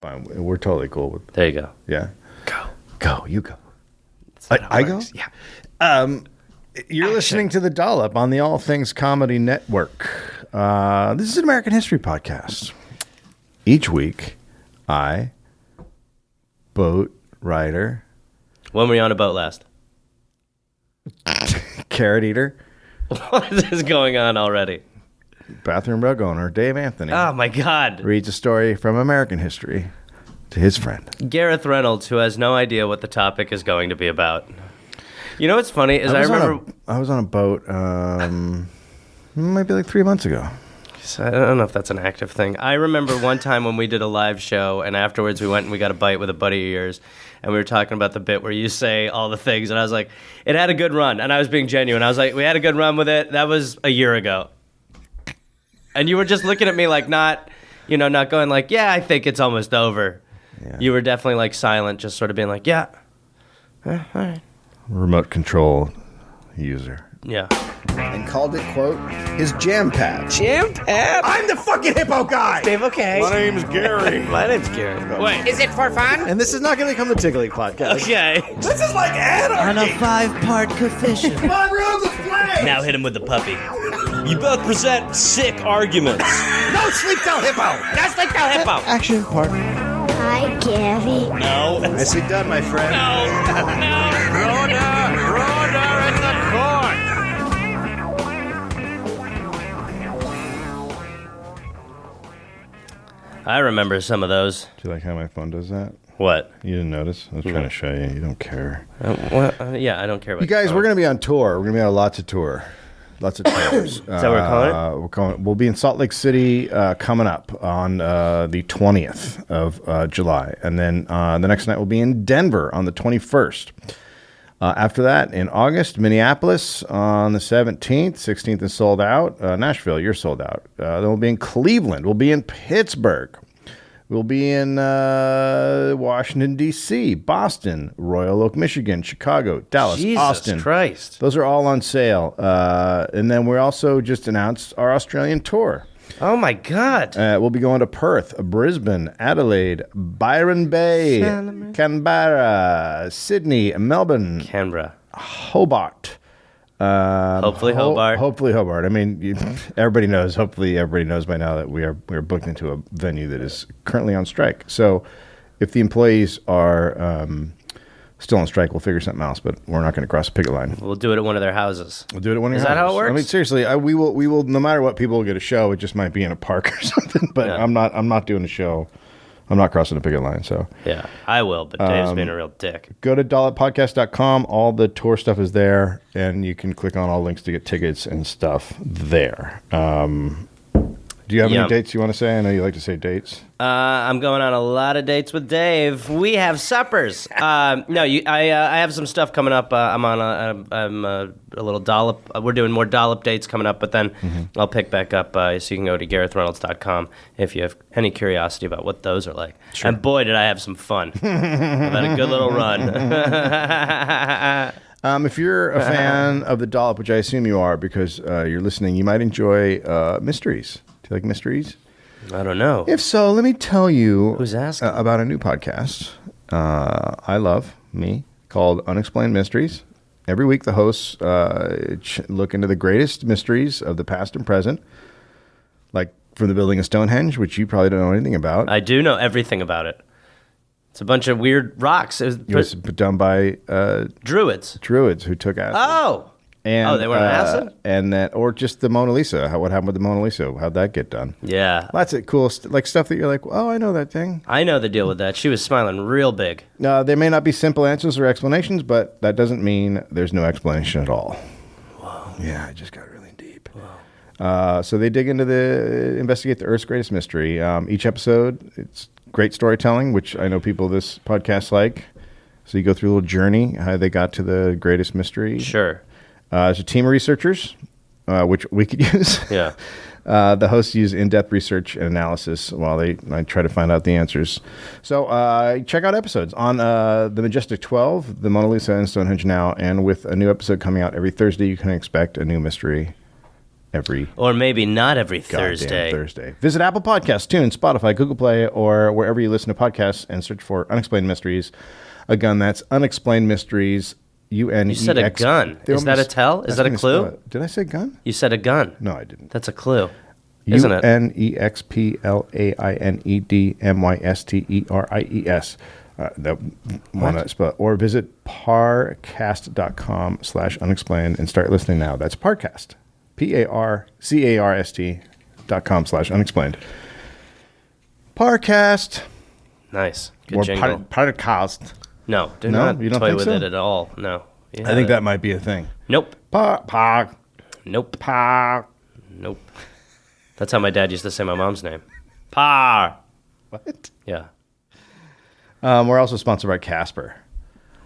Fine, we're totally cool with. There you go. Yeah. Go. You go. I go. Yeah. You're listening to the Dollop on the All Things Comedy Network. This is an American history podcast. Each week, I, boat rider, When were you on a boat last? carrot eater, What is going on already? bathroom rug owner Dave Anthony Oh my God. reads a story from American history to his friend. Gareth Reynolds, who has no idea what the topic is going to be about. You know what's funny is I remember I was on a boat maybe like 3 months ago. I don't know if that's an active thing. I remember one time when we did a live show, and afterwards we went and we got a bite with a buddy of yours, and we were talking about the bit where you say all the things, and I was like, it had a good run, and I was being genuine. I was like, we had a good run with it. That was a year ago. And you were just looking at me like not going like, yeah, I think it's almost over. Yeah. You were definitely like silent, just sort of being like, yeah, all right. Remote control user. Yeah. And called it, quote, his jam pad. Jam pad? I'm the fucking hippo guy! Dave, okay. My name's Gary. My name's Gary. Wait. Is it for fun? And this is not going to become the Tiggly podcast. Okay. This is like anarchy! On a 5-part coefficient. My room's a flame! Now hit him with the puppy. You both present sick arguments. No sleep till hippo! Just like the hippo. Action part. Hi, Gary. No. Nicely done, my friend. I remember some of those. Do you like how my phone does that? What? You didn't notice? I was trying to show you. You don't care. Yeah, I don't care about You guys, we're going to be on tour. We're going to be on lots of tours. Is that what we're calling it? We'll be in Salt Lake City coming up on the 20th of July. And then the next night we'll be in Denver on the 21st. After that, in August, Minneapolis on the 17th. 16th is sold out. Nashville, you're sold out. Then we'll be in Cleveland. We'll be in Pittsburgh. We'll be in Washington, D.C., Boston, Royal Oak, Michigan, Chicago, Dallas, Jesus Austin. Christ. Those are all on sale. And then we also just announced our Australian tour. Oh, my God. We'll be going to Perth, Brisbane, Adelaide, Byron Bay, Canberra, Sydney, Melbourne, Canberra. Hobart. Hopefully Hobart. Hopefully Hobart. I mean, everybody knows. Hopefully everybody knows by now that we are booked into a venue that is currently on strike. So if the employees are still on strike, we'll figure something else. But we're not going to cross the picket line. We'll do it at one of their houses. We'll do it at one of your Is that how houses. it works? I mean, seriously, we will. No matter what, people will get a show. It just might be in a park or something. But Yeah. I'm not doing a show. I'm not crossing the picket line. So Yeah, I will, but Dave's being a real dick. go to dolloppodcast.com. All the tour stuff is there, and you can click on all links to get tickets and stuff there. Do you have any dates you want to say? I know you like to say dates. I'm going on a lot of dates with Dave. We have suppers. I have some stuff coming up. I'm on a little Dollop. We're doing more Dollop dates coming up, but then I'll pick back up so you can go to GarethReynolds.com if you have any curiosity about what those are like. Sure. And boy, did I have some fun. I've had a good little run. If you're a fan of the Dollop, which I assume you are because you're listening, you might enjoy mysteries. Do you like mysteries? I don't know. If so, let me tell you Who's asking? About a new podcast I love, called Unexplained Mysteries. Every week, the hosts look into the greatest mysteries of the past and present, like from the building of Stonehenge, which you probably don't know anything about. I do know everything about it. It's a bunch of weird rocks. It was done by Druids. Druids who took acid. Oh! And, they were on acid? And that, or just the Mona Lisa. What happened with the Mona Lisa? How'd that get done? Yeah. Lots of cool stuff that you're like, oh, I know that thing. I know the deal with that. She was smiling real big. There may not be simple answers or explanations, but that doesn't mean there's no explanation at all. Whoa. Yeah, it just got really deep. Wow. So they investigate the Earth's greatest mystery. Each episode, it's great storytelling, which I know people this podcast like. So you go through a little journey, how they got to the greatest mystery. Sure. There's a team of researchers, which we could use. Yeah. The hosts use in-depth research and analysis while I try to find out the answers. So check out episodes on The Majestic 12, The Mona Lisa, and Stonehenge Now. And with a new episode coming out every Thursday, you can expect a new mystery every Or maybe not every goddamn Thursday. Thursday. Visit Apple Podcasts, TuneIn, Spotify, Google Play, or wherever you listen to podcasts and search for Unexplained Mysteries. Again, that's Unexplained Mysteries, UNEX. You said a gun. Is that a tell? Is that a clue? Did I say gun? You said a gun. No, I didn't. That's a clue, isn't it? UNEXPLAINEDMYSTERIES. That one that spell. Or visit parcast.com/unexplained and start listening now. That's Parcast. PARCARST.com/unexplained. Parcast. Nice. Good Or jingle. Parcast. No, do No? not You don't toy think with so? it at all. No. I think that might be a thing. Nope. Par. Nope. Nope. That's how my dad used to say my mom's name. Pa. What? Yeah. We're also sponsored by Casper.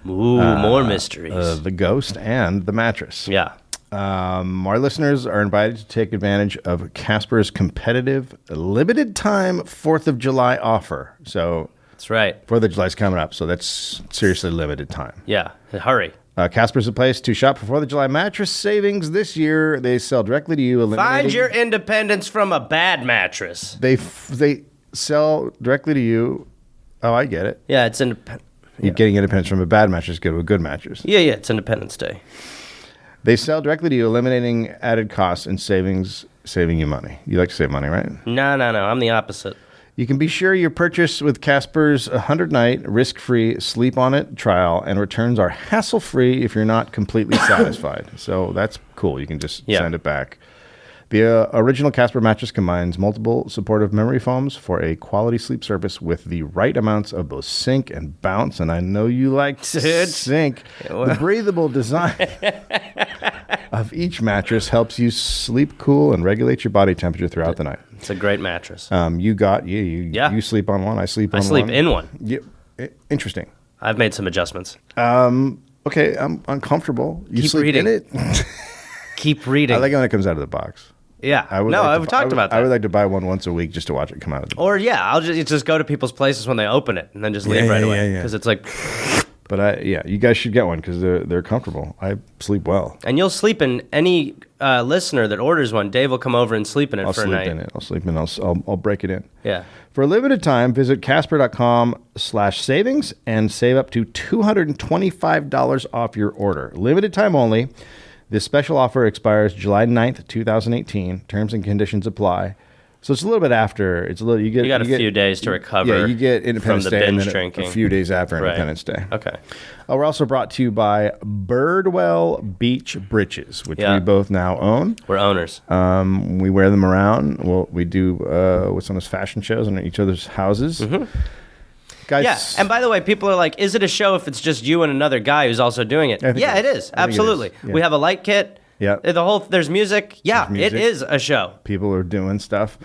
Ooh, more mysteries. The ghost and the mattress. Yeah. Our listeners are invited to take advantage of Casper's competitive limited time 4th of July offer. So That's right. 4th of July is coming up, so that's seriously limited time. Yeah. Hurry. Casper's a place to shop for 4th of July mattress savings this year. They sell directly to you. Find your independence from a bad mattress. They sell directly to you. Oh, I get it. Yeah, it's independent. You're getting independence from a bad mattress, go to a good mattress. Yeah, it's Independence Day. They sell directly to you, eliminating added costs and saving you money. You like to save money, right? No. I'm the opposite. You can be sure your purchase with Casper's 100-night risk-free sleep on it trial and returns are hassle-free if you're not completely satisfied. So that's cool. You can just send it back. The original Casper mattress combines multiple supportive memory foams for a quality sleep service with the right amounts of both sink and bounce. And I know you like sink. The breathable design of each mattress helps you sleep cool and regulate your body temperature throughout the night. It's a great mattress. You sleep on one. I sleep on one. I sleep in one. Yeah, interesting. I've made some adjustments. Okay, I'm uncomfortable. You Keep sleep reading. in it? Keep reading. I like it when it comes out of the box. Yeah. I've talked about that. I would like to buy one once a week just to watch it come out of the box. Or I'll just go to people's places when they open it and then just leave right away because it's like. But you guys should get one because they're comfortable. I sleep well. And you'll sleep in any listener that orders one. Dave will come over and sleep in it for a night. I'll sleep in it. I'll break it in. Yeah. For a limited time, visit casper.com/savings and save up to $225 off your order. Limited time only. This special offer expires July 9th, 2018. Terms and conditions apply. So it's a little bit after. You got a few days to recover. Yeah, you get Independence from the Day and binge then drinking. a few days after Independence Day. Okay. We're also brought to you by Birdwell Beach Breeches, which we both now own. We're owners. We wear them around. We do what's known as fashion shows in each other's houses. Mm-hmm. Guys, yeah, and by the way, people are like, is it a show if it's just you and another guy who's also doing it? Yeah, it is. Absolutely. It is. Yeah. We have a light kit. Yeah. There's music. Yeah, There's music. It is a show. People are doing stuff.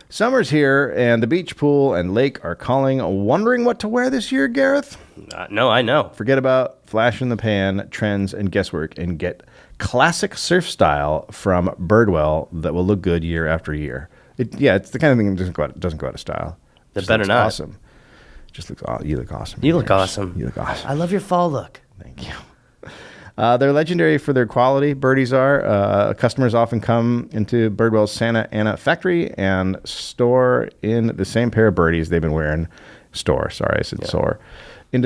Summer's here, and the beach, pool, and lake are calling. Wondering what to wear this year, Gareth? No, I know. Forget about flash in the pan, trends, and guesswork, and get classic surf style from Birdwell that will look good year after year. It's the kind of thing that doesn't go out of style. It better not. Awesome. Just looks. You look awesome. You look awesome. You look awesome. I love your fall look. Thank you. They're legendary for their quality. Birdies are. Customers often come into Birdwell's Santa Ana factory and store in the same pair of birdies they've been wearing. Into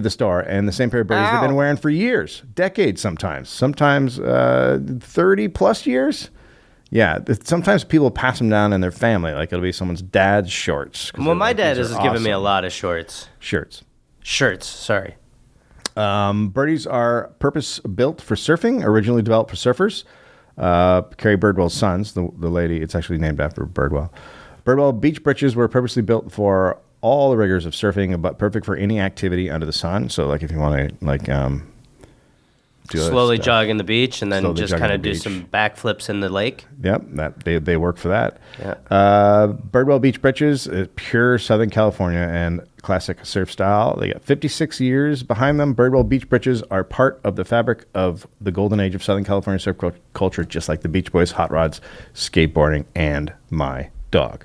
the store. And the same pair of birdies they've been wearing for years, decades sometimes 30 plus years. Yeah, sometimes people pass them down in their family. Like it'll be someone's dad's shorts. Well, my dad has awesome. given me a lot of shirts, sorry. Birdies are purpose-built for surfing, originally developed for surfers. Carrie Birdwell's sons, the lady, it's actually named after Birdwell. Birdwell beach breeches were purposely built for all the rigors of surfing, but perfect for any activity under the sun. So, like, if you want to, slowly jog in the beach and then Slowly just jog kind in of the do beach. some backflips in the lake. Yep, they work for that. Yeah. Birdwell beach breeches, pure Southern California and classic surf style. They got 56 years behind them. Birdwell beach breeches are part of the fabric of the golden age of Southern California surf culture, just like the Beach Boys, hot rods, skateboarding, and my dog.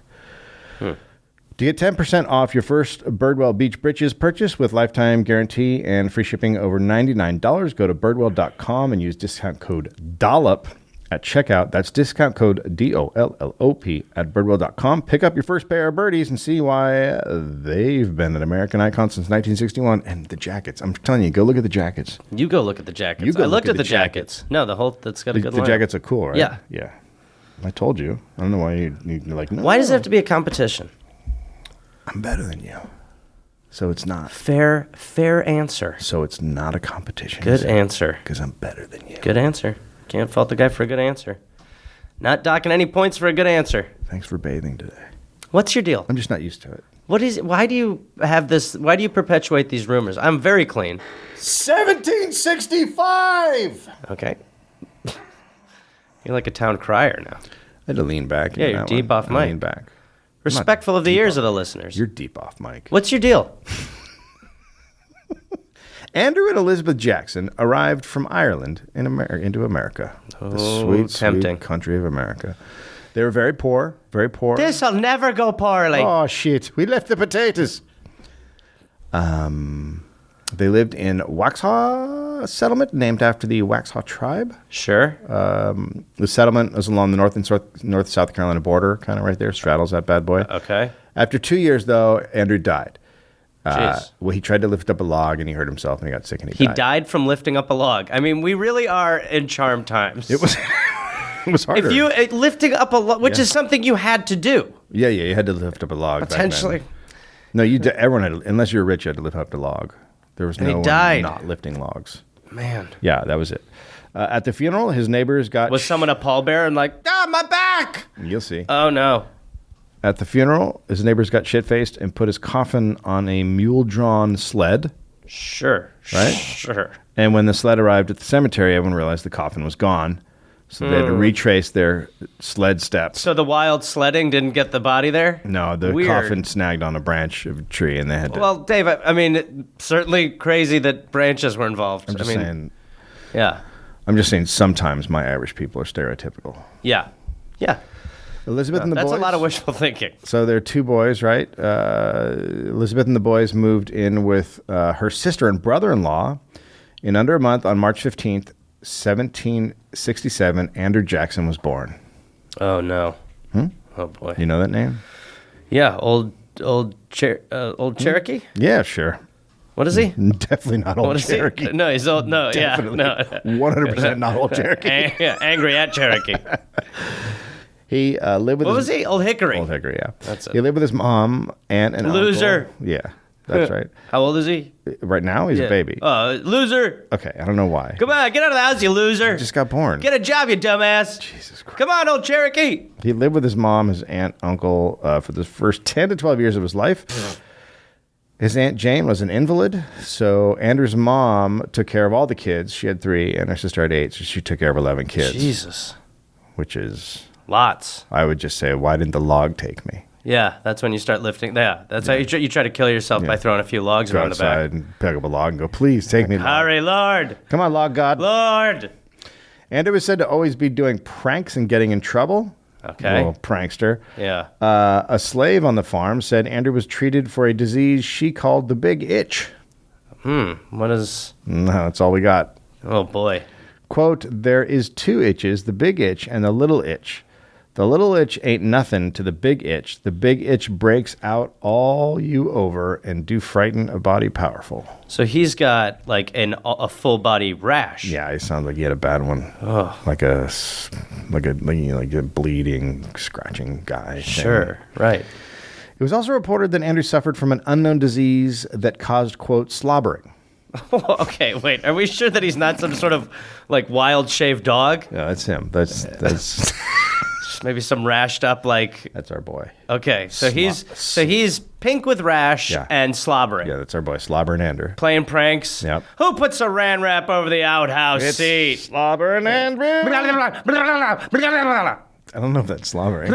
To get 10% off your first Birdwell Beach Breeches purchase with lifetime guarantee and free shipping over $99, go to birdwell.com and use discount code DOLLOP. at checkout. That's discount code DOLLOP at birdwell.com. Pick up your first pair of birdies and see why they've been an American icon since 1961. And the jackets. I'm telling you, go look at the jackets. You go look at the jackets. You go I looked look at the jackets. No, that's got a good The line. jackets are cool, right? Yeah. Yeah. I told you. I don't know why you're like, no. Why does it have to be a competition? I'm better than you. So it's not. Fair answer. So it's not a competition. Good answer. Because I'm better than you. Good answer. Can't fault the guy for a good answer. Not docking any points for a good answer. Thanks for bathing today. What's your deal? I'm just not used to it. What is? Why do you have this? Why do you perpetuate these rumors? I'm very clean. 1765! Okay. You're like a town crier now. I had to lean back. Yeah, you're deep off mic. Lean back. Respectful of the ears of the listeners. You're deep off mic. What's your deal? Andrew and Elizabeth Jackson arrived from Ireland into America. The sweet, tempting. sweet country of America. They were very poor, very poor. This'll never go poorly. Oh, shit. We left the potatoes. They lived in Waxhaw settlement, named after the Waxhaw tribe. Sure. The settlement was along the north South Carolina border, kind of right there, straddles that bad boy. Okay. After 2 years, though, Andrew died. Jeez. Well, he tried to lift up a log, and he hurt himself, and he got sick, and He died from lifting up a log. I mean, we really are in charm times. It was it was harder. If you lifting up a log, which is something you had to do. Yeah, you had to lift up a log. Potentially. Back then. No, everyone had, unless you were rich, you had to lift up a log. There was And he no one died. not lifting logs. Man. Yeah, that was it. At the funeral, his neighbors got... Was someone a pallbearer and like, my back? You'll see. Oh, no. At the funeral, his neighbors got shit-faced and put his coffin on a mule-drawn sled. Sure. Right? Sure. And when the sled arrived at the cemetery, everyone realized the coffin was gone. So they had to retrace their sled steps. So the wild sledding didn't get the body there? No, the Weird. coffin snagged on a branch of a tree, and they had to... Well, Dave, I mean, certainly crazy that branches were involved. I'm just saying... Yeah. I'm just saying sometimes my Irish people are stereotypical. Yeah. Yeah. Elizabeth and the That's boys... a lot of wishful thinking. So there are two boys, right? Elizabeth and the boys moved in with her sister and brother-in-law. In under a month, on March 15th, 1767, Andrew Jackson was born. Oh, no. Oh, boy. You know that name? Yeah, old Cherokee? Yeah, sure. What is he? Definitely not old What is Cherokee. he? No, he's old. No, Definitely. yeah, no. 100% not old Cherokee. Angry at Cherokee. He lived with What was he? Old Hickory. Old Hickory, yeah. That's it. He lived with his mom, aunt, and Loser. uncle. Yeah, that's right. How old is he? Right now, he's a baby. Loser. Okay, I don't know why. Come on, get out of the house, you loser. He just got born. Get a job, you dumbass. Jesus Christ. Come on, old Cherokee. He lived with his mom, his aunt, uncle for the first 10 to 12 years of his life. His Aunt Jane was an invalid, so Andrew's mom took care of all the kids. She had 3, and her sister had 8, so she took care of 11 kids. Jesus. Which is, Lots. I would just say, why didn't the log take me? Yeah, that's when you start lifting. Yeah, that's how you try to kill yourself by throwing a few logs Go around the back. outside and pick up a log and go, please take me. Log. Hurry, Lord. Come on, log god. Lord. Andrew was said to always be doing pranks and getting in trouble. Okay. Little prankster. Yeah. A slave on the farm said Andrew was treated for a disease she called the big itch. What is... No, that's all we got. Oh, boy. Quote, there is 2 itches, the big itch and the little itch. The little itch ain't nothing to the big itch. The big itch breaks out all you over and do frighten a body powerful. So he's got like a full body rash. Yeah, he sounds like he had a bad one. Oh. Like a bleeding, scratching guy. Sure, right. It was also reported that Andrew suffered from an unknown disease that caused, quote, slobbering. Okay, wait. Are we sure that he's not some sort of like wild shaved dog? Yeah, that's him. That's Maybe some rashed up like. That's our boy. Okay, so he's pink with rash and slobbering. Yeah, that's our boy, Slobbering Andrew. Playing pranks. Yep. Who puts a ran wrap over the outhouse seat? Slobbering Andrew. I don't know if that's slobbering.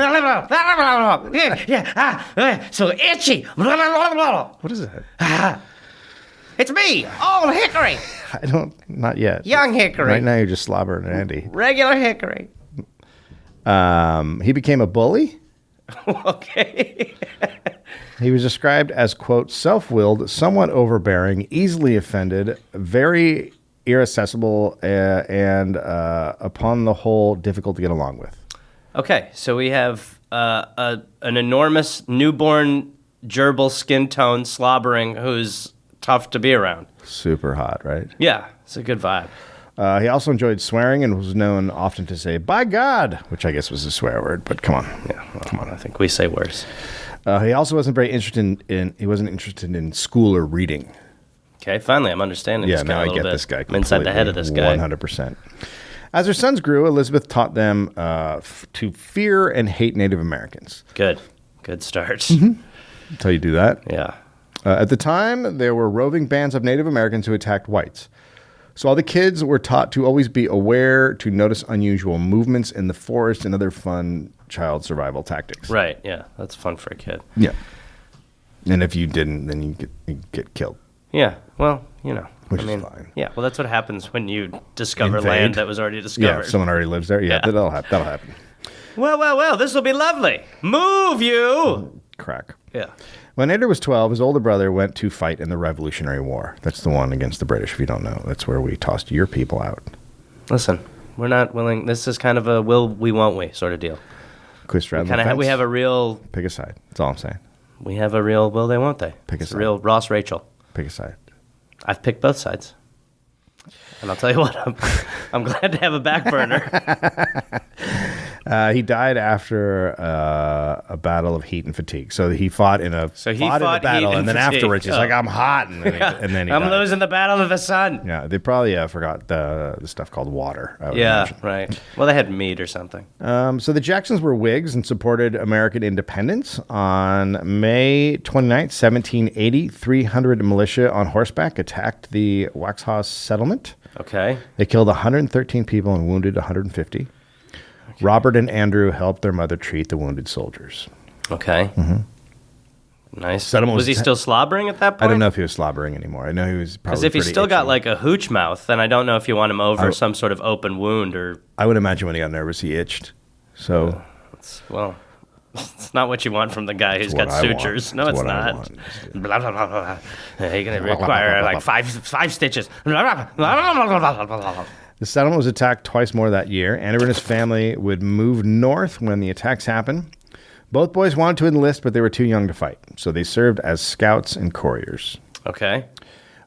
So itchy. What is that? It's me, Old Hickory. I don't, not yet. Young Hickory. Right now you're just slobbering Andy. Regular Hickory. He became a bully. Okay. He was described as, quote, self-willed, somewhat overbearing, easily offended, very inaccessible, and upon the whole, difficult to get along with. Okay, so we have an enormous newborn gerbil skin tone slobbering who's tough to be around. Super hot, right? Yeah, it's a good vibe. He also enjoyed swearing and was known often to say, "By God," which I guess was a swear word, but come on. Yeah, well, come on. I think we say worse. He also wasn't very interested he wasn't interested in school or reading. Okay, finally, I'm understanding this guy now a I little get bit. this guy I'm inside the head of this guy. 100%. As their sons grew, Elizabeth taught them to fear and hate Native Americans. Good start. Until you do that. Yeah. At the time, there were roving bands of Native Americans who attacked whites. So all the kids were taught to always be aware, to notice unusual movements in the forest and other fun child survival tactics. Right, yeah. That's fun for a kid. Yeah. And if you didn't, then you get killed. Yeah, well, Which is fine. Yeah, well, that's what happens when you discover Invade. land that was already Yeah, discovered. if someone already lives there. Yeah, Yeah. that'll happen. Well, this will be lovely. Move you! Crack. Yeah. When Andrew was 12, his older brother went to fight in the Revolutionary War. That's the one against the British, if you don't know. That's where we tossed your people out. Listen, we're not willing. This is kind of a will we, won't we sort of deal. Quiz straddle the We fence. have a real, Pick a side. That's all I'm saying. will they, won't they? Pick a It's side. real Ross Rachel. Pick a side. I've picked both sides. And I'll tell you what, I'm glad to have a back burner. He died after a battle of heat and fatigue. So he fought in a So he fought in fought a battle, heat and and then fatigue. afterwards he's Oh. like, "I'm hot," and then he I'm died. losing the battle of the sun. Yeah, they probably forgot the stuff called water. I would Yeah, imagine. right. Well, they had meat or something. So the Jacksons were Whigs and supported American independence. On May 29th, 1780, 300 militia on horseback attacked the Waxhaw settlement. Okay. They killed 113 people and wounded 150. Robert and Andrew helped their mother treat the wounded soldiers. Okay. Nice. Settlement Was was he still slobbering at that point? I don't know if he was slobbering anymore. I know he was probably Because if he's pretty still got itchy. like a hooch mouth, then I don't know if you want him over some sort of open wound or, I would imagine when he got nervous, he itched. So well, it's not what you want from the guy who's what got I want. sutures. No, It's it's what I not. want. Blah, blah, blah, blah, blah. You're going to require like five stitches. Blah, blah, blah, blah, blah, blah, blah. the settlement was attacked twice more that year. Andrew and his family would move north when the attacks happened. Both boys wanted to enlist, but they were too young to fight. So they served as scouts and couriers. Okay.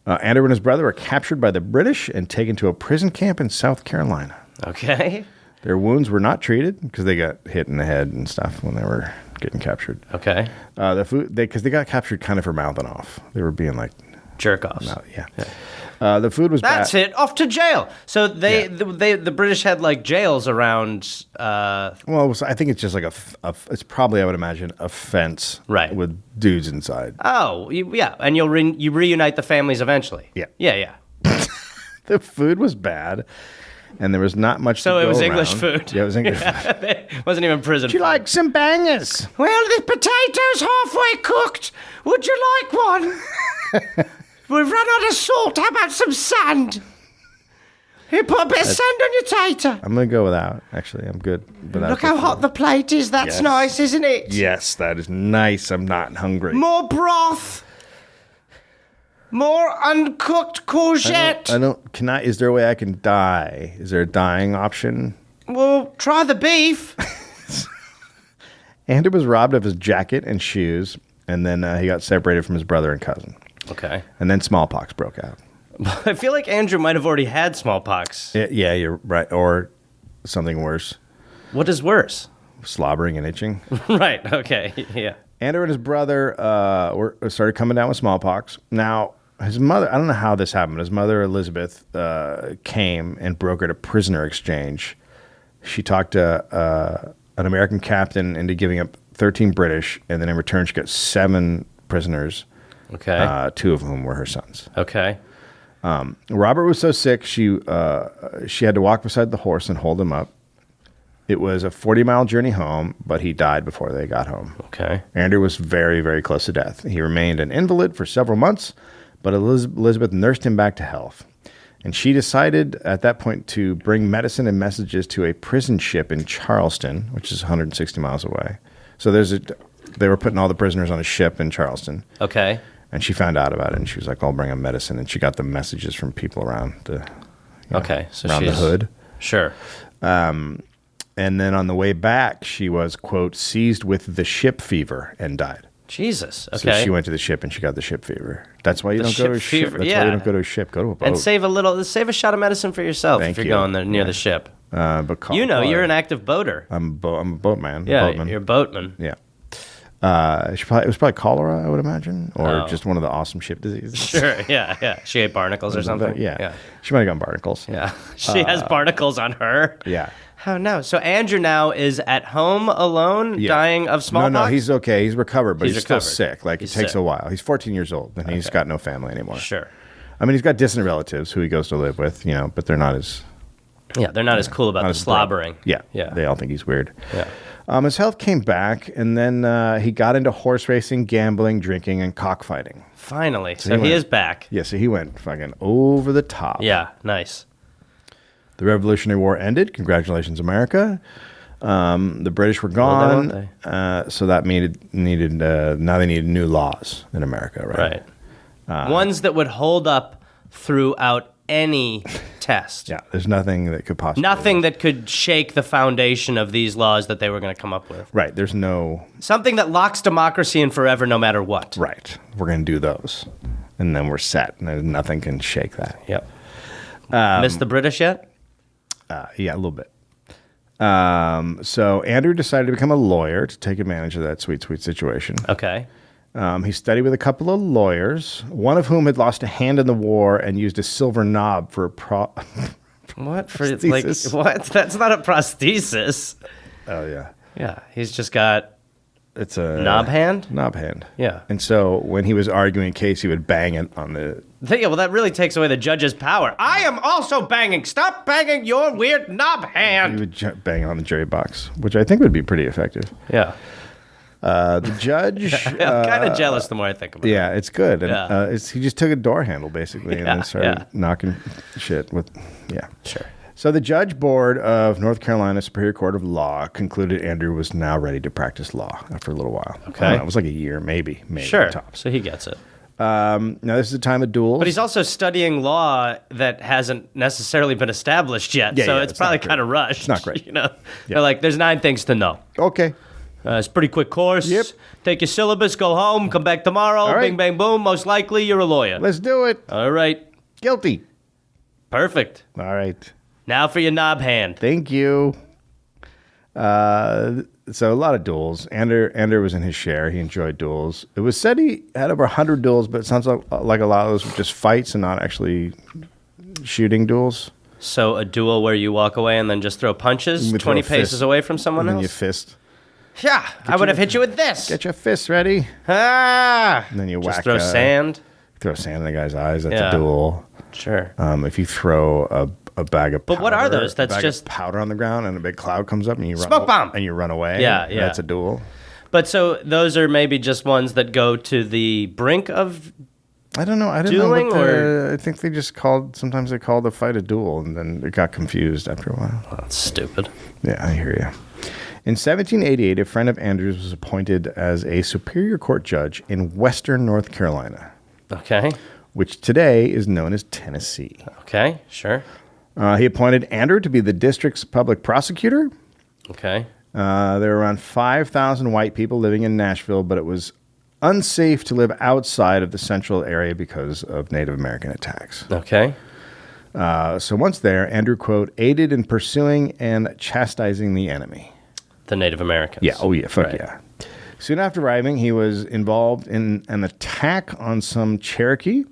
Andrew and his brother were captured by the British and taken to a prison camp in South Carolina. Okay. Their wounds were not treated because they got hit in the head and stuff when they were getting captured. Okay. The food, because they got captured kind of for mouthing off. They were being like, Jerk offs. no, yeah. The food was That's bad. it. Off to jail. So the British had like jails around. Well, I think it's just like it's probably, I would imagine, a fence Right. with dudes inside. Oh, yeah, and you reunite the families eventually. Yeah. Yeah. The food was bad, and there was not much So to it go was around. English food. Yeah, it was English food. It wasn't even prison. Would you like some bangers? Well, the potato's halfway cooked. Would you like one? We've run out of salt. How about some sand? Here, put a bit of sand on your tater. I'm going to go without. Actually, I'm good without. Look how hot the plate is. That's Yes. nice, isn't it? Yes, that is nice. I'm not hungry. More broth. More uncooked courgette. Is there a way I can die? Is there a dying option? Well, try the beef. Andrew was robbed of his jacket and shoes, and then he got separated from his brother and cousin. Okay. And then smallpox broke out. I feel like Andrew might have already had smallpox. Yeah, you're right. Or something worse. What is worse? Slobbering and itching. Right. Okay. Yeah. Andrew and his brother started coming down with smallpox. Now, his mother, I don't know how this happened. His mother, Elizabeth, came and brokered a prisoner exchange. She talked to an American captain into giving up 13 British, and then in return, she got 7 prisoners, Okay. 2 of whom were her sons. Okay. Robert was so sick, she had to walk beside the horse and hold him up. It was a 40-mile journey home, but he died before they got home. Okay. Andrew was very, very close to death. He remained an invalid for several months, but Elizabeth nursed him back to health. And she decided at that point to bring medicine and messages to a prison ship in Charleston, which is 160 miles away. So they were putting all the prisoners on a ship in Charleston. Okay. And she found out about it, and she was like, I'll bring them medicine. And she got the messages from people around the Okay, so around the she's hood. Sure. And then on the way back, she was, quote, seized with the ship fever and died. Jesus. So Okay. she went to the ship and she got the ship fever. That's why you don't go ship to a ship. fever, That's yeah. why you don't go to a ship. Go to a boat. and save a shot of medicine for yourself Thank if you're you. going there near Yeah. the ship. But You're an active boater. I'm a boatman. Yeah, boatman. you're a boatman. Yeah. It was probably cholera, I would imagine, or Oh. just one of the awesome ship diseases. Sure. Yeah. She ate barnacles or something. Yeah. She might have gotten barnacles. Yeah. She has barnacles on her. Yeah. Oh no! So Andrew now is at home alone, Yeah. dying of smallpox. No, he's okay. He's recovered, but He's he's still recovered. sick. Like, He's it takes sick. a while. He's 14 years old, and he's got no family anymore. Sure. I mean, he's got distant relatives who he goes to live with, but they're not as... Yeah, they're not as cool about not the as slobbering. Yeah. Yeah. They all think he's weird. Yeah. His health came back, and then he got into horse racing, gambling, drinking, and cockfighting. Finally. So he went- is back. Yeah, so he went fucking over the top. Yeah. Nice. The Revolutionary War ended. Congratulations, America. The British were gone, won't so that needed now they needed new laws in America, right? Right. Ones that would hold up throughout any test. Yeah, there's nothing that could possibly... Nothing that could shake the foundation of these laws that they were going to come up with. Right, there's no... Something that locks democracy in forever no matter what. Right, we're going to do those, and then we're set, and there's nothing can shake that. Yep. Miss the British yet? Yeah, a little bit. So Andrew decided to become a lawyer to take advantage of that sweet, sweet situation. Okay. He studied with a couple of lawyers, one of whom had lost a hand in the war and used a silver knob for a What? For like Prosthesis. what? That's not a prosthesis. Oh, yeah. Yeah, he's just got It's a... knob hand. Knob hand. Yeah. And so when he was arguing a case, he would bang it on the... Yeah, well, that really takes away the judge's power. I am also banging. Stop banging your weird knob He hand. would bang it on the jury box, which I think would be pretty effective. Yeah. The judge... I'm kind of jealous the more I think about it. Yeah, it's good. And, Yeah. he just took a door handle, basically, and Yeah, then started yeah. knocking shit with... Yeah. Sure. So the Judge Board of North Carolina Superior Court of Law concluded Andrew was now ready to practice law after a little while. Okay. I don't know, it was like a year, maybe Sure. tops. So he gets it. Now, this is the time of duels. But he's also studying law that hasn't necessarily been established yet. Yeah, so yeah, it's it's probably not great. kind of rushed. It's not great. They're like, there's 9 things to know. Okay. It's a pretty quick course. Yep. Take your syllabus, go home, come back tomorrow. All right. Bing, bang, boom. Most likely you're a lawyer. Let's do it. All right. Guilty. Perfect. All right. Now for your knob hand. Thank you. So a lot of duels. Andrew was in his share. He enjoyed duels. It was said he had over 100 duels, but it sounds like a lot of those were just fights and not actually shooting duels. So a duel where you walk away and then just throw punches You throw 20 a fist. paces away from someone And then you else? fist. Yeah, I would have hit you with this. Get your fists ready. Ah! And then you Just whack. throw sand. Throw sand in the guy's eyes. That's Yeah. a duel. Sure. If you throw a bag of powder, But what are those? That's a bag just- of powder on the ground and a big cloud comes up and you Smoke bomb! and you run away. Yeah, yeah. That's a duel. But so those are maybe just ones that go to the brink of. I don't know. I didn't Dueling know what or- I think they just called. Sometimes they called the fight a duel, and then it got confused after a while. Oh, that's stupid. Yeah, I hear you. In 1788, a friend of Andrews was appointed as a Superior Court judge in Western North Carolina, Okay. which today is known as Tennessee. Okay. Sure. He appointed Andrew to be the district's public prosecutor. Okay. There were around 5,000 white people living in Nashville, but it was unsafe to live outside of the central area because of Native American attacks. Okay. So once there, Andrew, quote, aided in pursuing and chastising the enemy. The Native Americans. Yeah, oh yeah, fuck Right. yeah. Soon after arriving, he was involved in an attack on some Cherokee.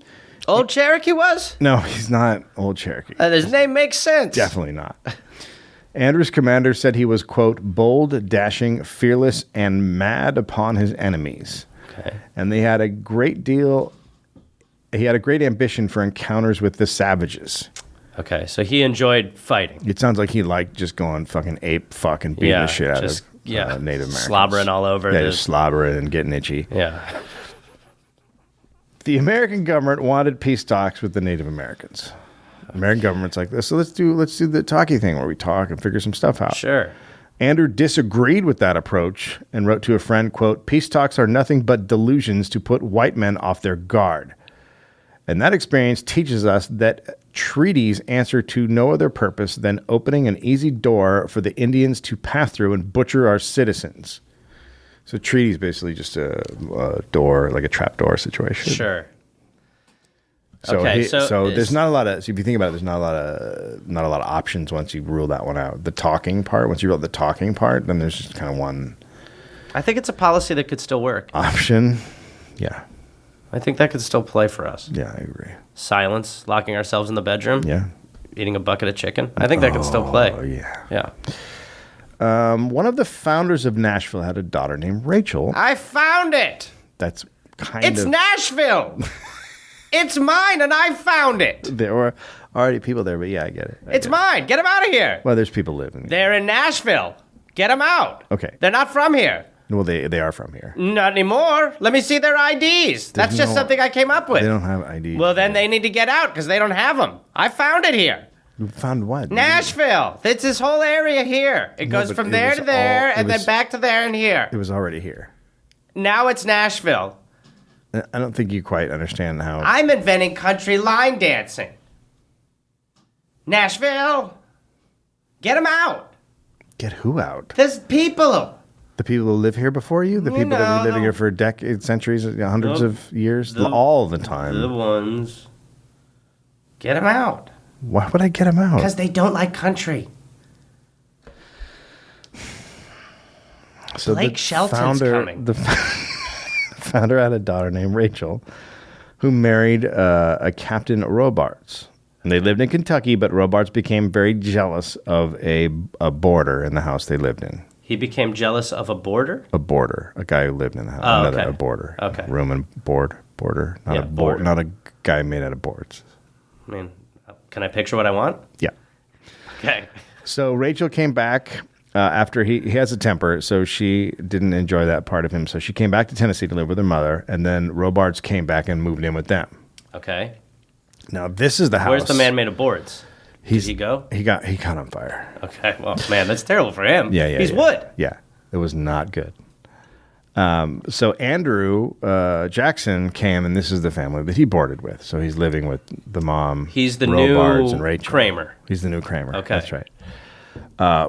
Old Cherokee was? No, he's not Old Cherokee. His name makes sense. Definitely not. Andrew's commander said he was, quote, bold, dashing, fearless, and mad upon his enemies. Okay. And he had a great ambition for encounters with the savages. Okay. So he enjoyed fighting. It sounds like he liked just going fucking ape fucking beating the shit out of Native Americans. Slobbering all over. Yeah, just slobbering and getting itchy. Yeah. The American government wanted peace talks with the Native Americans. The American government's like, so let's do the talkie thing where we talk and figure some stuff out. Sure. Andrew disagreed with that approach and wrote to a friend, quote, peace talks are nothing but delusions to put white men off their guard. And that experience teaches us that treaties answer to no other purpose than opening an easy door for the Indians to pass through and butcher our citizens. So treaty is basically just a door, like a trap door situation. Sure. So Okay, so there's not a lot of. So if you think about it, there's not a lot of options once you rule that one out. The talking part. Once you rule out the talking part, then there's just kind of one I think it's a policy that could still work. option. Yeah, I think that could still play for us. yeah, I agree. Silence, locking ourselves in the bedroom, Yeah. eating a bucket of chicken. I think that could still play. Oh yeah. Yeah. One of the founders of Nashville had a daughter named Rachel. I found it. That's kind It's of. Nashville. It's mine, and I found it. There were already people there, but yeah, I get it. It's mine. Get them out of here. Well, there's people living. They're in Nashville. Get them out. Okay. They're not from here. Well, they are from here. Not anymore. Let me see their IDs. That's just no- something I came up with. They don't have ID. Well, then they need to get out because they don't have them. I found it here. You found what? Nashville. It's this whole area here. It goes but from it there was to there all- it and then was- back to there and here. It was already here. Now it's Nashville. I don't think you quite understand how. I'm inventing country line dancing. Nashville. Get them out. Get who out? There's people. The people who live here before you? The You people that have been living know. here for decades, centuries, hundreds The- of years? the- all the time. The ones. Get them out. Why would I get them out? Because they don't like country. So Blake Shelton's coming. The founder had a daughter named Rachel who married a Captain Robards. And they lived in Kentucky, but Robards became very jealous of a boarder in the house they lived in. He became jealous of a boarder? A boarder, a guy who lived in the house. Oh, Another, okay. a boarder. Okay. Room and border. Not Yeah, a board, boarder. not a guy made out of boards. I mean, can I picture what I want? Yeah. Okay. So Rachel came back after he has a temper, so she didn't enjoy that part of him. So she came back to Tennessee to live with her mother, and then Robards came back and moved in with them. Okay. Now this is the house. Where's the man made of boards? Did He's- he go? He got on fire. Okay. Well, man, that's terrible for him. Yeah. He's yeah. wood. Yeah, it was not good. So Andrew Jackson came, and this is the family that he boarded with. So he's living with the mom. He's the Robards new and Rachel. Kramer. He's the new Kramer. Okay. That's right.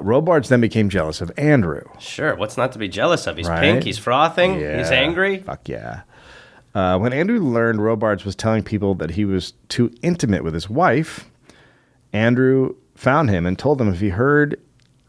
Robards then became jealous of Andrew. Sure. What's not to be jealous of? He's Right? pink. He's frothing. Yeah. He's angry. Fuck yeah. When Andrew learned Robards was telling people that he was too intimate with his wife, Andrew found him and told him if he heard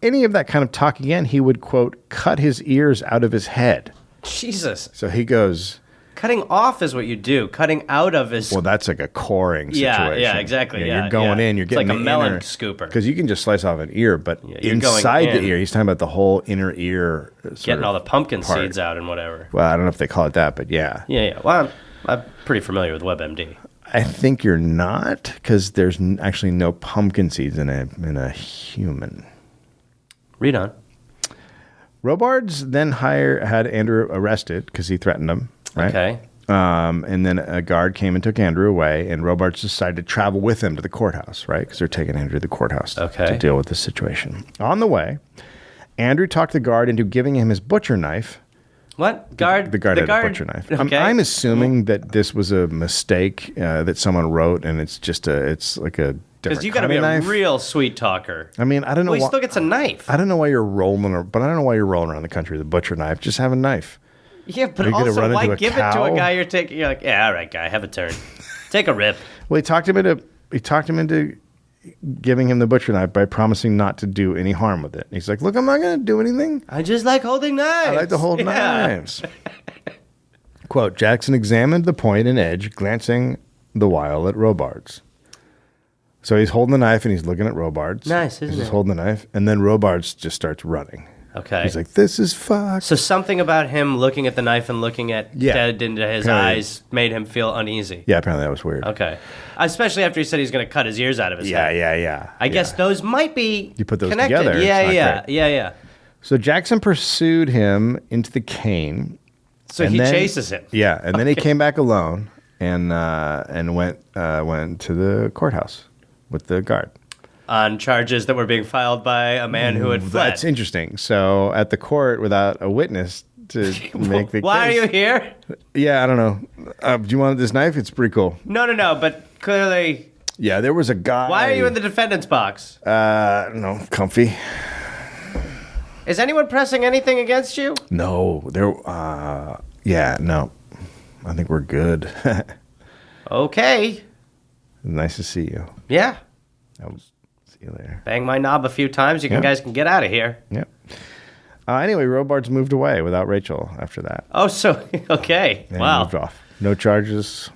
any of that kind of talk again, he would, quote, cut his ears out of his head. Jesus. So he goes, Cutting off is what you do. Cutting out of is. well, that's like a coring situation. Yeah, exactly, yeah, you're going yeah. in, you're It's getting like a the melon inner, scooper. Because you can just slice off an ear, but you're going inside the in. ear, he's talking about the whole inner ear. Getting all the pumpkin part. seeds out and whatever. Well, I don't know if they call it that, but yeah. Yeah. Well, I'm pretty familiar with WebMD. I think you're not, because there's actually no pumpkin seeds in a human. Read on. Robards then had Andrew arrested because he threatened him. Right? Okay. And then a guard came and took Andrew away, and Robards decided to travel with him to the courthouse, right? Because they're taking Andrew to the courthouse Okay. to deal with the situation. On the way, Andrew talked the guard into giving him his butcher knife. What? Guard? The guard had a butcher knife. Okay. I'm assuming that this was a mistake that someone wrote, and it's like a different Because you got to be kind a of knife. real sweet talker. I mean, I don't know Well, he why. still gets a knife. I don't know why you're rolling around the country with a butcher knife. Just have a knife. Yeah, but Are you gonna also, run why into a give it to cow? a guy you're taking? You're like, yeah, all right, guy, have a turn. Take a rip. Well, he talked him into giving him the butcher knife by promising not to do any harm with it. He's like, look, I'm not going to do anything. I just like holding knives. I like to hold knives. Quote, Jackson examined the point and edge, glancing the while at Robards. So he's holding the knife and he's looking at Robards. Nice, isn't He's just it? holding the knife. And then Robards just starts running. Okay. He's like, this is fucked. So something about him looking at the knife and looking at Yeah. dead into his Apparently. eyes made him feel uneasy. Yeah, apparently that was weird. Okay. Especially after he said he's going to cut his ears out of his head. Yeah. I guess those might be You put those connected. together, it's not great. Yeah. So Jackson pursued him into the cane. So And he then- chases him. Yeah, and then he came back alone and went to the courthouse with the guard. On charges that were being filed by a man who had fled. That's interesting. So at the court, without a witness to make the Why case. are you here? Yeah, I don't know. Do you want this knife? It's pretty cool. No. But clearly, Yeah, there was a guy. Why are you in the defendant's box? No, comfy. Is anyone pressing anything against you? No, there. Yeah, no. I think we're good. Okay. Nice to see you. Yeah. I'll see you later. Bang my knob a few times. You guys can get out of here. Yep. Anyway, Robards moved away without Rachel after that. Oh, so, okay. And Wow. moved off. No charges.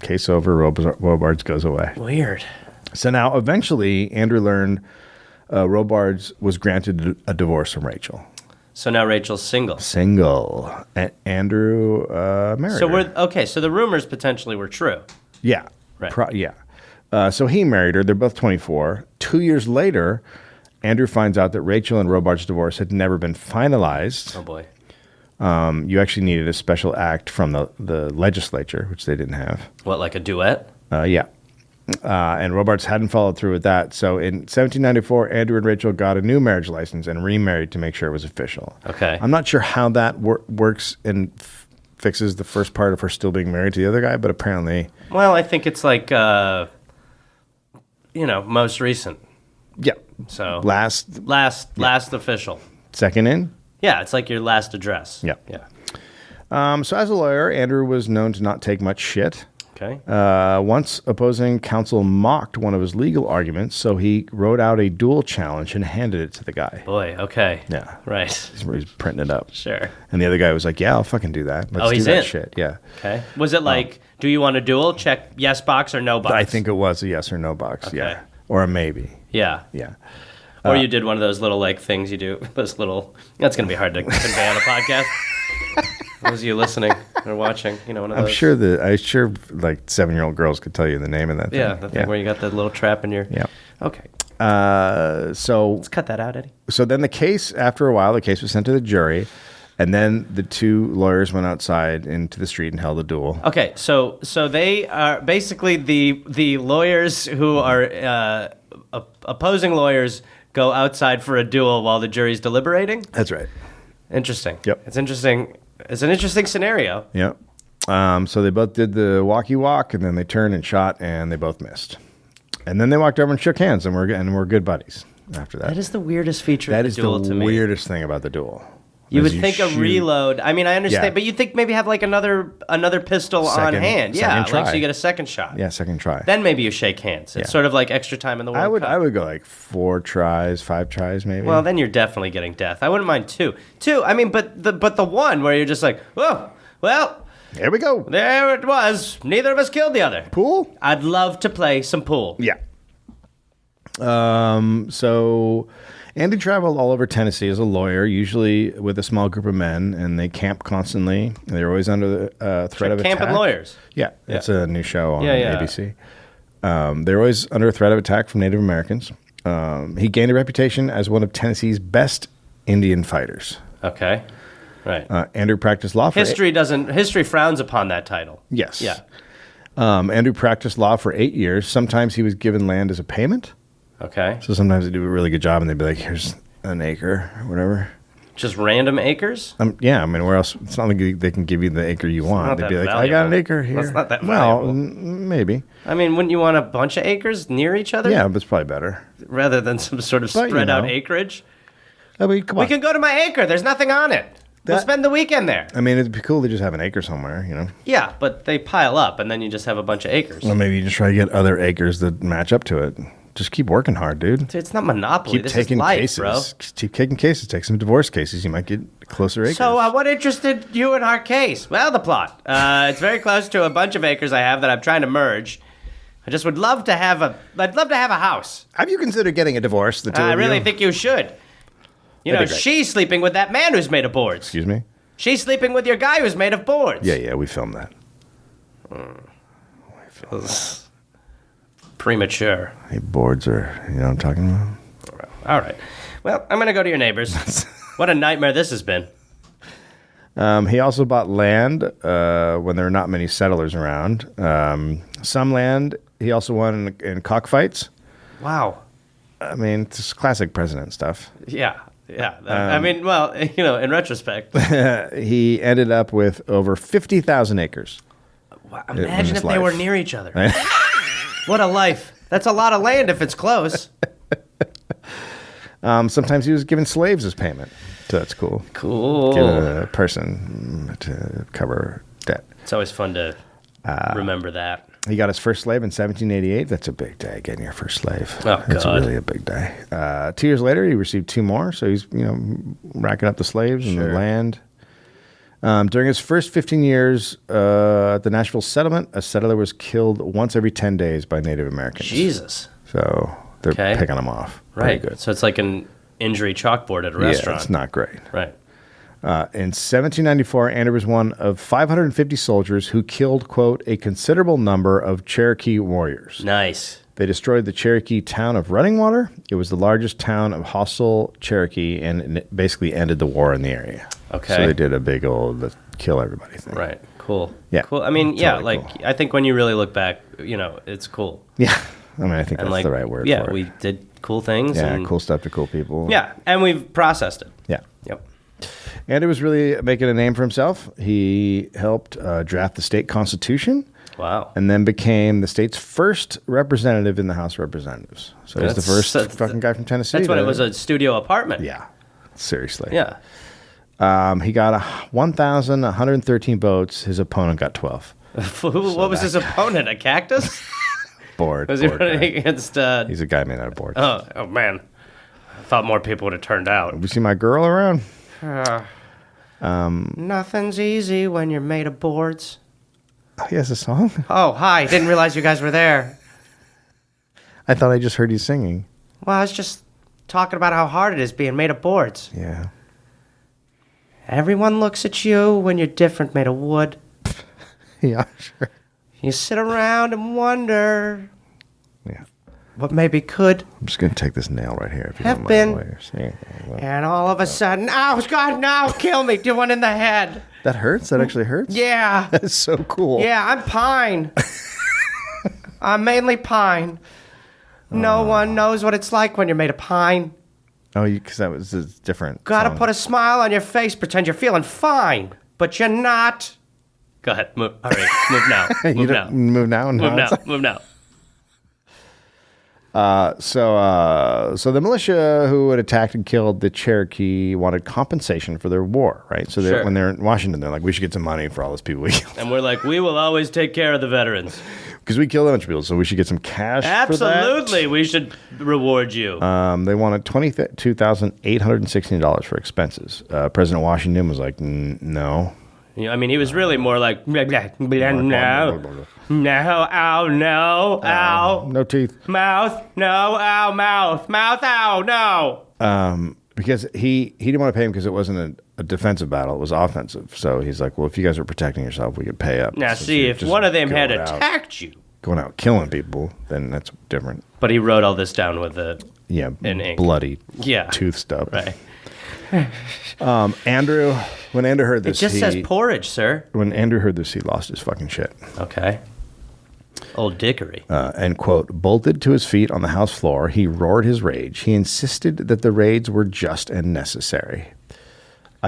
Case over. Robards goes away. Weird. So now, eventually, Andrew learned Robards was granted a divorce from Rachel. So now Rachel's single. Single. And Andrew married So her. so the rumors potentially were true. Yeah. Right. So he married her. They're both 24. 2 years later, Andrew finds out that Rachel and Robards' divorce had never been finalized. Oh, boy. You actually needed a special act from the legislature, which they didn't have. What, like a duet? Yeah. And Robards hadn't followed through with that. So in 1794, Andrew and Rachel got a new marriage license and remarried to make sure it was official. Okay. I'm not sure how that works and fixes the first part of her still being married to the other guy, but apparently... Well, I think it's like, most recent. Yeah. So Last official. second in? Yeah, it's like your last address. Yeah. Yeah. So as a lawyer, Andrew was known to not take much shit. Okay. Once opposing counsel mocked one of his legal arguments, so he wrote out a duel challenge and handed it to the guy. Boy, okay. Yeah. Right. He's printing it up. Sure. And the other guy was like, yeah, I'll fucking do that. Let's he's do that in. shit. Yeah. Okay. Was it like, do you want a duel? Check yes box or no box? I think it was a yes or no box. Okay. Yeah. Or a maybe. Yeah. Yeah. Or you did one of those little like things you do. Those little. That's going to be hard to convey on a podcast. Those of you listening or watching, one of those. I'm sure like 7-year-old girls could tell you the name of that thing. Yeah, the thing where you got the little trap in your. Yeah. Okay. So Let's cut that out, Eddie. So then after a while, the case was sent to the jury, and then the two lawyers went outside into the street and held a duel. Okay, so they are basically the lawyers who are opposing lawyers go outside for a duel while the jury's deliberating. That's right. Interesting. Yep. It's interesting. It's an interesting scenario. Yep. So they both did the walkie walk, and then they turned and shot, and they both missed. And then they walked over and shook hands, and we're good buddies after that. That is the weirdest feature That of is the duel the to me. weirdest thing about the duel. You is would think a shoot- reload. I mean, I understand, Yeah. but you think maybe have like another pistol on hand. Yeah, second try. like so you get a second shot. Yeah, second try. Then maybe you shake hands. It's Yeah. sort of like extra time in the World Cup. I would go like 4 tries, 5 tries, maybe. Well, then you're definitely getting death. I wouldn't mind two. I mean, but the one where you're just like, oh, well, here we go. there it was. Neither of us killed the other. Pool? I'd love to play some pool. Yeah. So Andy traveled all over Tennessee as a lawyer, usually with a small group of men, and they camp constantly. They're always under the threat of attack. Camping lawyers. Yeah, it's a new show on Yeah. ABC. They're always under a threat of attack from Native Americans. He gained a reputation as one of Tennessee's best Indian fighters. Okay. Right. Andrew practiced law for History frowns upon that title. Yes. Yeah. Andrew practiced law for 8 years. Sometimes he was given land as a payment. Okay. So sometimes they do a really good job, and they'd be like, "Here's an acre, or whatever." Just random acres? Yeah, I mean, where else? It's not like they can give you the acre you want. not They'd that be like, "I got an valuable. acre here." That's not that well, valuable. Maybe. I mean, wouldn't you want a bunch of acres near each other? Yeah, but it's probably better. Rather than some sort of But, you spread out know. acreage? I mean, come We on. can go to my acre. There's nothing on it. We'll That- spend the weekend there. I mean, it'd be cool to just have an acre somewhere, you know. Yeah, but they pile up, and then you just have a bunch of acres. Or maybe you just try to get other acres that match up to it. Just keep working hard, dude. Dude, it's not Monopoly. Keep This taking is life, cases. bro. Keep taking cases. Take some divorce cases. You might get closer acres. So, what interested you in our case? Well, the plot. It's very close to a bunch of acres I have that I'm trying to merge. I just would love to have I'd love to have a house. have you considered getting a divorce? The two I of really you? think you should. You know, That'd be great. she's sleeping with that man who's made of boards. Excuse me. She's sleeping with your guy who's made of boards. Yeah, we filmed that. Premature. Hey, boards are, you know what I'm talking about? All right. Well, I'm going to go to your neighbors. What a nightmare this has been. He also bought land when there were not many settlers around. Some land he also won in cockfights. Wow. I mean, it's just classic president stuff. Yeah. Yeah. I mean, well, you know, in retrospect. He ended up with over 50,000 acres. Wow, imagine his if they were life. near each other. What a life. That's a lot of land if it's close. Sometimes he was giving slaves as payment. So that's cool. Cool. Give a person to cover debt. It's always fun to remember that. He got his first slave in 1788. That's a big day, getting your first slave. Oh, That's God. really a big day. 2 years later, he received 2 more. So he's, racking up the slaves and the land. During his first 15 years at the Nashville settlement, a settler was killed once every 10 days by Native Americans. Jesus. So they're picking him off. Right. Pretty good. So it's like an injury chalkboard at a restaurant. Yeah, it's not great. Right. In 1794, Andrew was one of 550 soldiers who killed, quote, a considerable number of Cherokee warriors. Nice. They destroyed the Cherokee town of Running Water. It was the largest town of hostile Cherokee, and it basically ended the war in the area. Okay. So they did a big old let's kill everybody thing. Right. Cool. Yeah. Cool. I mean, Totally cool. cool. I think when you really look back, it's cool. Yeah. I mean, I think And that's the right word for it. Yeah, we did cool things. Yeah, and, cool stuff to cool people. Yeah, and we've processed it. Yeah. Yep. Andrew was really making a name for himself. He helped draft the state constitution. Wow. And then became the state's first representative in the House of Representatives. So he's the first fucking guy from Tennessee. That's when it was a studio apartment. Yeah. Seriously. Yeah. He got 1,113 votes. His opponent got 12. What was his opponent? A cactus? Bored. Was he bored running guy. against? He's a guy made out of boards. Oh man, I thought more people would have turned out. Have you seen my girl around? Nothing's easy when you're made of boards. Oh, he has a song? Oh, hi! Didn't realize you guys were there. I thought I just heard you singing. Well, I was just talking about how hard it is being made of boards. Yeah. Everyone looks at you when you're different, made of wood. Yeah, sure. You sit around and wonder Yeah. what maybe could I'm just going to take this nail right here. If you Have don't been. mind. Yeah, well, And all of a sudden, oh God, no, kill me, do one in the head. that hurts? That actually hurts? Yeah, That's so cool. yeah, I'm pine. I'm mainly pine. No one knows what it's like when you're made of pine. Oh, because that was a different. Gotta song. put a smile on your face, pretend you're feeling fine, but you're not. Go ahead, move. Hurry, move now. You Move don't- now. Move now. Move now. it's- Move now. So the militia who had attacked and killed the Cherokee wanted compensation for their war, right? So Sure. when they're in Washington, they're like, we should get some money for all those people we killed. And we're like, we will always take care of the veterans. Because we killed a bunch of people, so we should get some cash Absolutely, we should reward you. for that. They wanted $22,816 for expenses. President Washington was like, no. I mean, he was really more like, no, ow, no, ow, No teeth. mouth, no, ow, mouth, ow, no. Because he didn't want to pay him because it wasn't a defensive battle, it was offensive. So he's like, well, if you guys are protecting yourself, we could pay up. Now, Since see, you're if just one of them had going out- attacked you. Going out killing people, then that's different. But he wrote all this down with a, Yeah, In ink. bloody yeah, tooth stub. right. Andrew, when Andrew heard It this, just says porridge, sir. when Andrew heard this, he lost his fucking shit. Okay. Old Dickory. And quote, bolted to his feet on the house floor, he roared his rage. He insisted that the raids were just and necessary.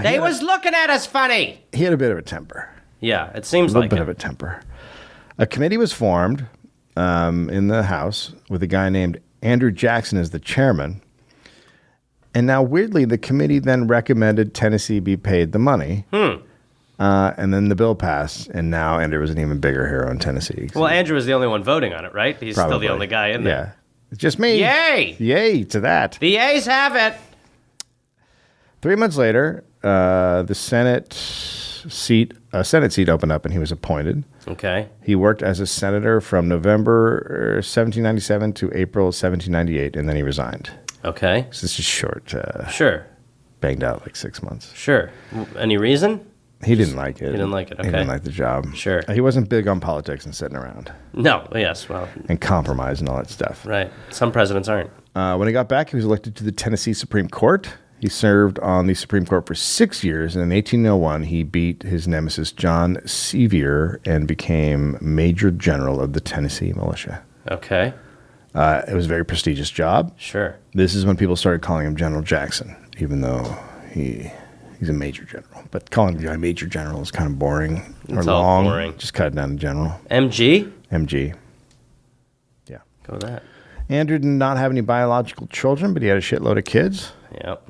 They was looking at us funny. He had a bit of a temper. Yeah, it seems A little like bit it. of a temper. A committee was formed in the House with a guy named Andrew Jackson as the chairman. And now, weirdly, the committee then recommended Tennessee be paid the money. And then the bill passed, and now Andrew was an even bigger hero in Tennessee. Well, Andrew was the only one voting on it, right? He's still Probably. the only guy in there. Yeah. It's just me. Yay! Yay to that. The A's have it. 3 months later, the Senate seat opened up, and he was appointed. Okay. He worked as a senator from November 1797 to April 1798, and then he resigned. Okay. So this is short. Sure. Banged out like 6 months. Sure. Any reason? He didn't like it. He didn't like it, He okay. didn't like the job. Sure. He wasn't big on politics and sitting around No. Yes. Well, and compromise and all that stuff. right. Some presidents aren't. When he got back, he was elected to the Tennessee Supreme Court. He served on the Supreme Court for 6 years, and in 1801, he beat his nemesis John Sevier and became Major General of the Tennessee Militia. Okay. It was a very prestigious job. Sure. This is when people started calling him General Jackson, even though he's a Major General. But calling the guy Major General is kind of boring or It's all long. boring. Just cut it down to General. MG? MG. Yeah. Go with that. Andrew did not have any biological children, but he had a shitload of kids. Yep.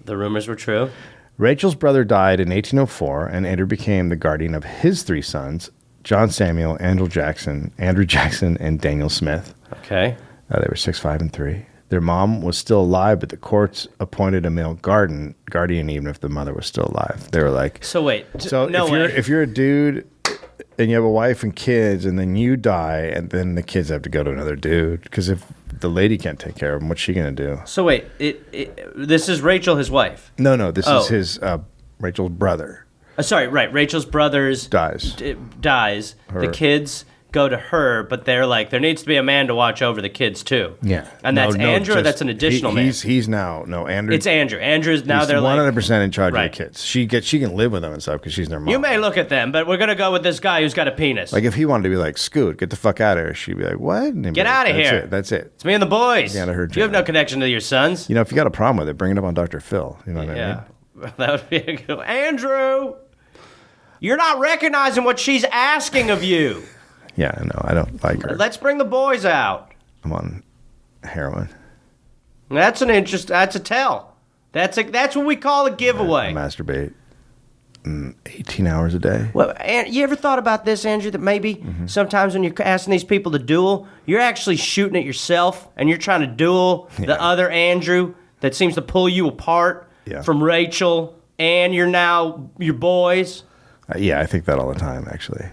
The rumors were true. Rachel's brother died in 1804, and Andrew became the guardian of his 3 sons, John Samuel, Andrew Jackson, and Daniel Smith. Okay. They were 6, 5, and 3. Their mom was still alive, but the courts appointed a male guardian even if the mother was still alive. They were like... So wait. So if you're a dude and you have a wife and kids, and then you die, and then the kids have to go to another dude, because if the lady can't take care of them, what's she going to do? So wait. This is Rachel, his wife? No. This is his... Rachel's brother. Sorry, right. Rachel's brother's... Dies. Dies. Her. The kids... go to her, but they're like, there needs to be a man to watch over the kids too. Yeah. And that's Andrew, or that's an additional man? He's now, Andrew. It's Andrew. Andrew's now they're 100% in charge Right. of the kids. She can live with them and stuff because she's their mom. You may look at them, but we're going to go with this guy who's got a penis. Like if he wanted to be like, Scoot, get the fuck out of here, she'd be like, what? And he'd be Get like, out of "That's here. it, That's it. It's me and the boys. Get out of her You have job. no connection to your sons. If you got a problem with it, bring it up on Dr. Phil. You know what I mean? Yeah. That would be a good one. Andrew, you're not recognizing what she's asking of you. Yeah, I know. I don't like her. Let's bring the boys out. I'm on heroin. That's a tell. That's what we call a giveaway. I masturbate 18 hours a day. Well, and you ever thought about this, Andrew, that maybe sometimes when you're asking these people to duel, you're actually shooting at yourself and you're trying to duel the other Andrew that seems to pull you apart from Rachel and your boys? Yeah, I think that all the time, actually.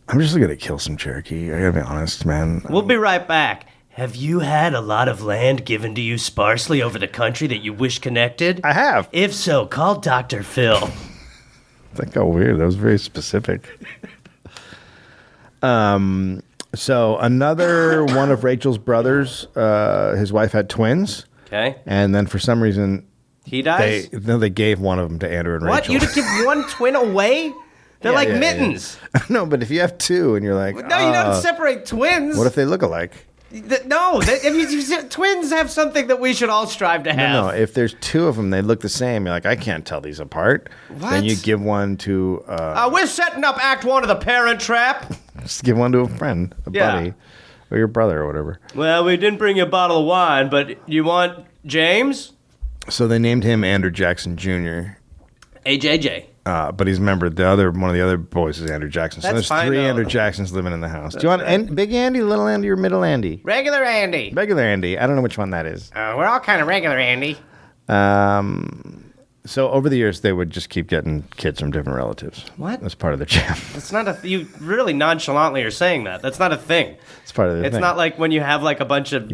I'm just going to kill some Cherokee. I got to be honest, man. We'll be right back. Have you had a lot of land given to you sparsely over the country that you wish connected? I have. If so, call Dr. Phil. That got weird. That was very specific. So another one of Rachel's brothers, his wife had twins. Okay. And then for some reason... He dies? They gave one of them to Andrew and What? Rachel. You just give one twin away? They're like mittens. Yeah. No, but if you have 2 and you're like... No, you don't separate twins. What if they look alike? Twins have something that we should all strive to have. No, if there's 2 of them, they look the same. You're like, I can't tell these apart. What? Then you give one to... We're setting up Act 1 of The Parent Trap. just give one to a friend, a buddy, or your brother or whatever. Well, we didn't bring you a bottle of wine, but you want James? So they named him Andrew Jackson Jr. AJJ. But he's remembered one of the other boys is Andrew Jackson. So That's there's fine, 3 though. Andrew Jacksons living in the house. Do you want Big Andy, Little Andy, or Middle Andy? Regular Andy. Regular Andy. I don't know which one that is. We're all kind of regular Andy. So over the years, they would just keep getting kids from different relatives. What? That's part of the jam. That's not you really nonchalantly are saying that. That's not a thing. It's part of the It's thing. not like when you have like a bunch of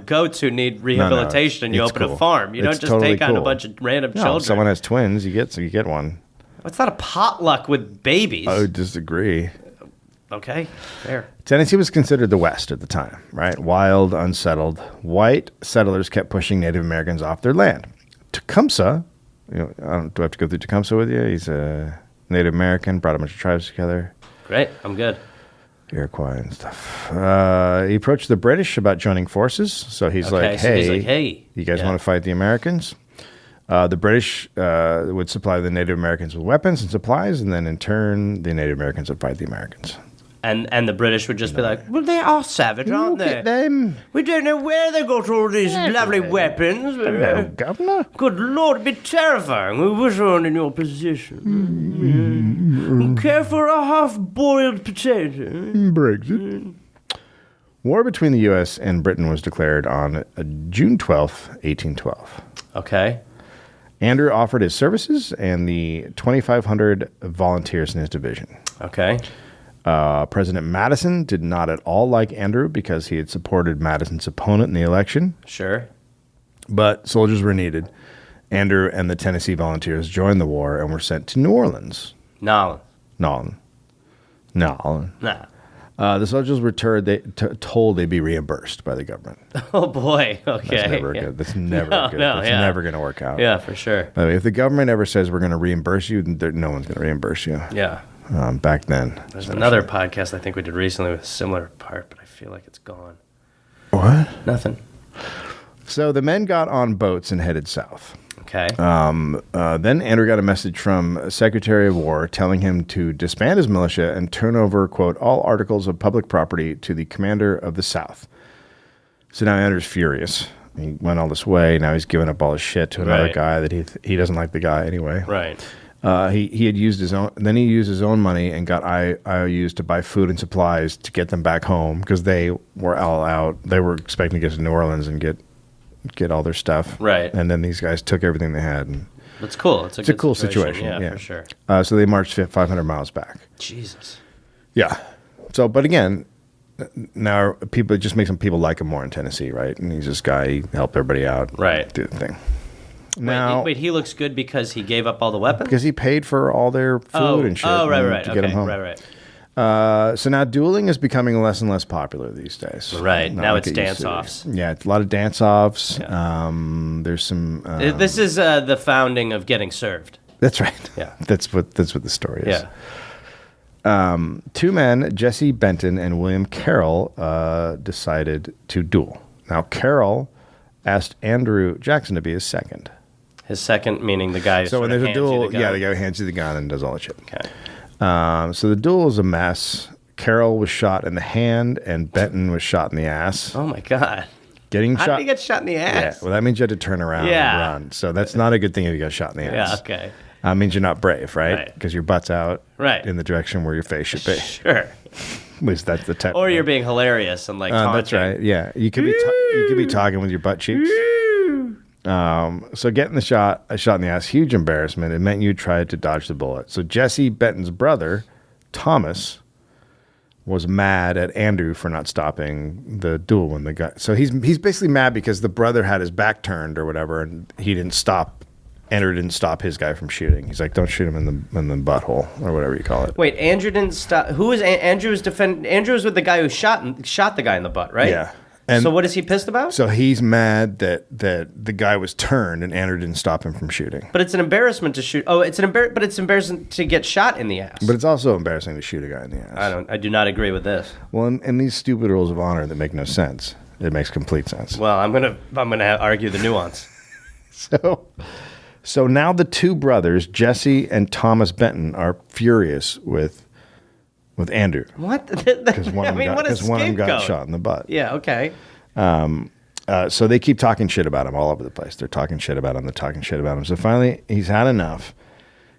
goats who need No, rehabilitation and you it's open cool. a farm. You It's don't just totally take on a cool. bunch of random No, children. if someone has twins, you get one. It's not a potluck with babies. I would disagree. Okay, fair. Tennessee was considered the West at the time, right? Wild, unsettled. White settlers kept pushing Native Americans off their land. Tecumseh, do I have to go through Tecumseh with you? He's a Native American, brought a bunch of tribes together. Great, I'm good. Iroquois and stuff. He approached the British about joining forces. So he's like, hey, you guys want to fight the Americans? The British would supply the Native Americans with weapons and supplies, and then in turn, the Native Americans would fight the Americans. And the British would just be like, well, they are savage, aren't Look they? at them. We don't know where they got all these lovely weapons. Hello, Governor. Good Lord, it'd be terrifying. We wish we were in your position. Care for a half-boiled potato? Brexit. War between the U.S. and Britain was declared on June 12th, 1812. Okay. Andrew offered his services and the 2,500 volunteers in his division. Okay. President Madison did not at all like Andrew because he had supported Madison's opponent in the election. Sure. But soldiers were needed. Andrew and the Tennessee volunteers joined the war and were sent to New Orleans. Nolan. Nolan. Nah. The soldiers were told they'd be reimbursed by the government. Oh, boy. Okay. That's never good. That's never good. No, That's yeah. never going to work out. Yeah, for sure. By the way, if the government ever says we're going to reimburse you, then no one's going to reimburse you. Yeah. Back then. There's another podcast I think we did recently with a similar part, but I feel like it's gone. What? Nothing. So the men got on boats and headed south. Okay. Then Andrew got a message from Secretary of War telling him to disband his militia and turn over, quote, all articles of public property to the commander of the South. So now Andrew's furious. He went all this way. Now he's giving up all his shit to another Right. guy that he doesn't like the guy anyway. Right. He had used his own. Then he used his own money and got IOUs to buy food and supplies to get them back home because they were all out. They were expecting to get to New Orleans and get all their stuff. Right. And then these guys took everything they had. And That's cool. It's a cool situation. Yeah, for sure. So they marched 500 miles back. Jesus. Yeah. So, but again, now people, it just makes some people like him more in Tennessee, right? And he's this guy. He helped everybody out. Right. Do the thing. Wait, he looks good because he gave up all the weapons? Because he paid for all their food and shit. Right. To get them home. Right. So now dueling is becoming less and less popular these days. Right. Not Now like it's it used to be. dance-offs. Yeah, it's a lot of dance-offs. Yeah. There's some... This is the founding of getting served. That's right. Yeah. That's what the story is. Yeah. Two men, Jesse Benton and William Carroll, decided to duel. Now, Carroll asked Andrew Jackson to be his second. His second, meaning the guy who So when sort of there's a hands you duel, the gun. yeah, the guy who hands you the gun and does all that shit. Okay. So the duel was a mess. Carroll was shot in the hand and Benton was shot in the ass. Oh, my God. Getting How shot. did he get shot in the Yeah, ass? well, that means you had to turn around Yeah. and run. So that's not a good thing if you got shot in the Yeah, ass. okay. Means you're not brave, right? Right. Because your butt's out Right. in the direction where your face should be. Sure. At least that's the technical. Or you're being hilarious and like taunting. That's right. Yeah, you could be you could be talking with your butt cheeks. So getting a shot in the ass, huge embarrassment. It meant you tried to dodge the bullet. So Jesse Benton's brother, Thomas, was mad at Andrew for not stopping the duel when the guy. So he's basically mad because the brother had his back turned or whatever, and he didn't stop. Andrew didn't stop his guy from shooting. He's like, "Don't shoot him in the butthole or whatever you call it." Wait, Andrew didn't stop. Who was Andrew? Andrew was with the guy who shot the guy in the butt, right? Yeah. And so what is he pissed about? So he's mad that the guy was turned and Andrew didn't stop him from shooting. But it's an embarrassment to shoot. Oh, but it's embarrassing to get shot in the ass. But it's also embarrassing to shoot a guy in the ass. I do not agree with this. Well, in these stupid rules of honor that make no sense, it makes complete sense. Well, I'm gonna argue the nuance. So now the two brothers, Jesse and Thomas Benton, are furious with Andrew What? because one of them what a got scapegoat. shot in the butt. Yeah. Okay. So they keep talking shit about him all over the place. They're talking shit about him. They're talking shit about him. So finally, he's had enough.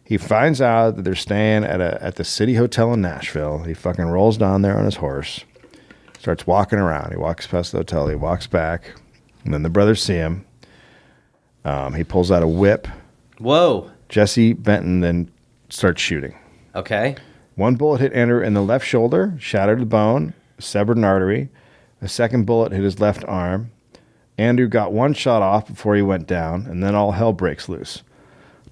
He finds out that they're staying at the City Hotel in Nashville. He fucking rolls down there on his horse, starts walking around. He walks past the hotel. He walks back, and then the brothers see him. He pulls out a whip. Whoa. Jesse Benton then starts shooting. Okay. One bullet hit Andrew in the left shoulder, shattered the bone, severed an artery. A second bullet hit his left arm. Andrew got one shot off before he went down, and then all hell breaks loose.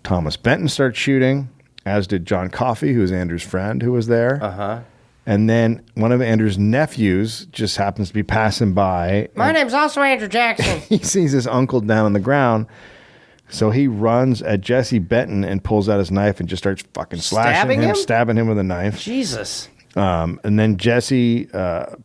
Thomas Benton starts shooting, as did John Coffey, who was Andrew's friend, who was there. Uh-huh. And then one of Andrew's nephews just happens to be passing by. My name's also Andrew Jackson. He sees his uncle down on the ground. So he runs at Jesse Benton and pulls out his knife and just starts fucking slashing him, stabbing him with a knife. Jesus. And then Jesse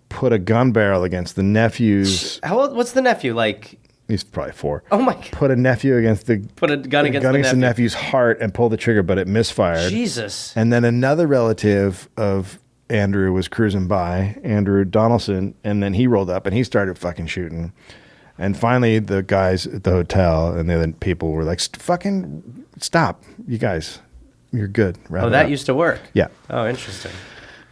put a gun barrel against the nephew's. How old? What's the nephew like? He's probably 4. Oh my God. Put a nephew against the Put a gun against the the nephew. nephew's heart and pulled the trigger, but it misfired. Jesus. And then another relative of Andrew was cruising by, Andrew Donaldson, and then he rolled up and he started fucking shooting. And finally, the guys at the hotel and the other people were like, fucking stop. You guys, you're good. Wrap Oh, it that up." used to work. Yeah. Oh, interesting.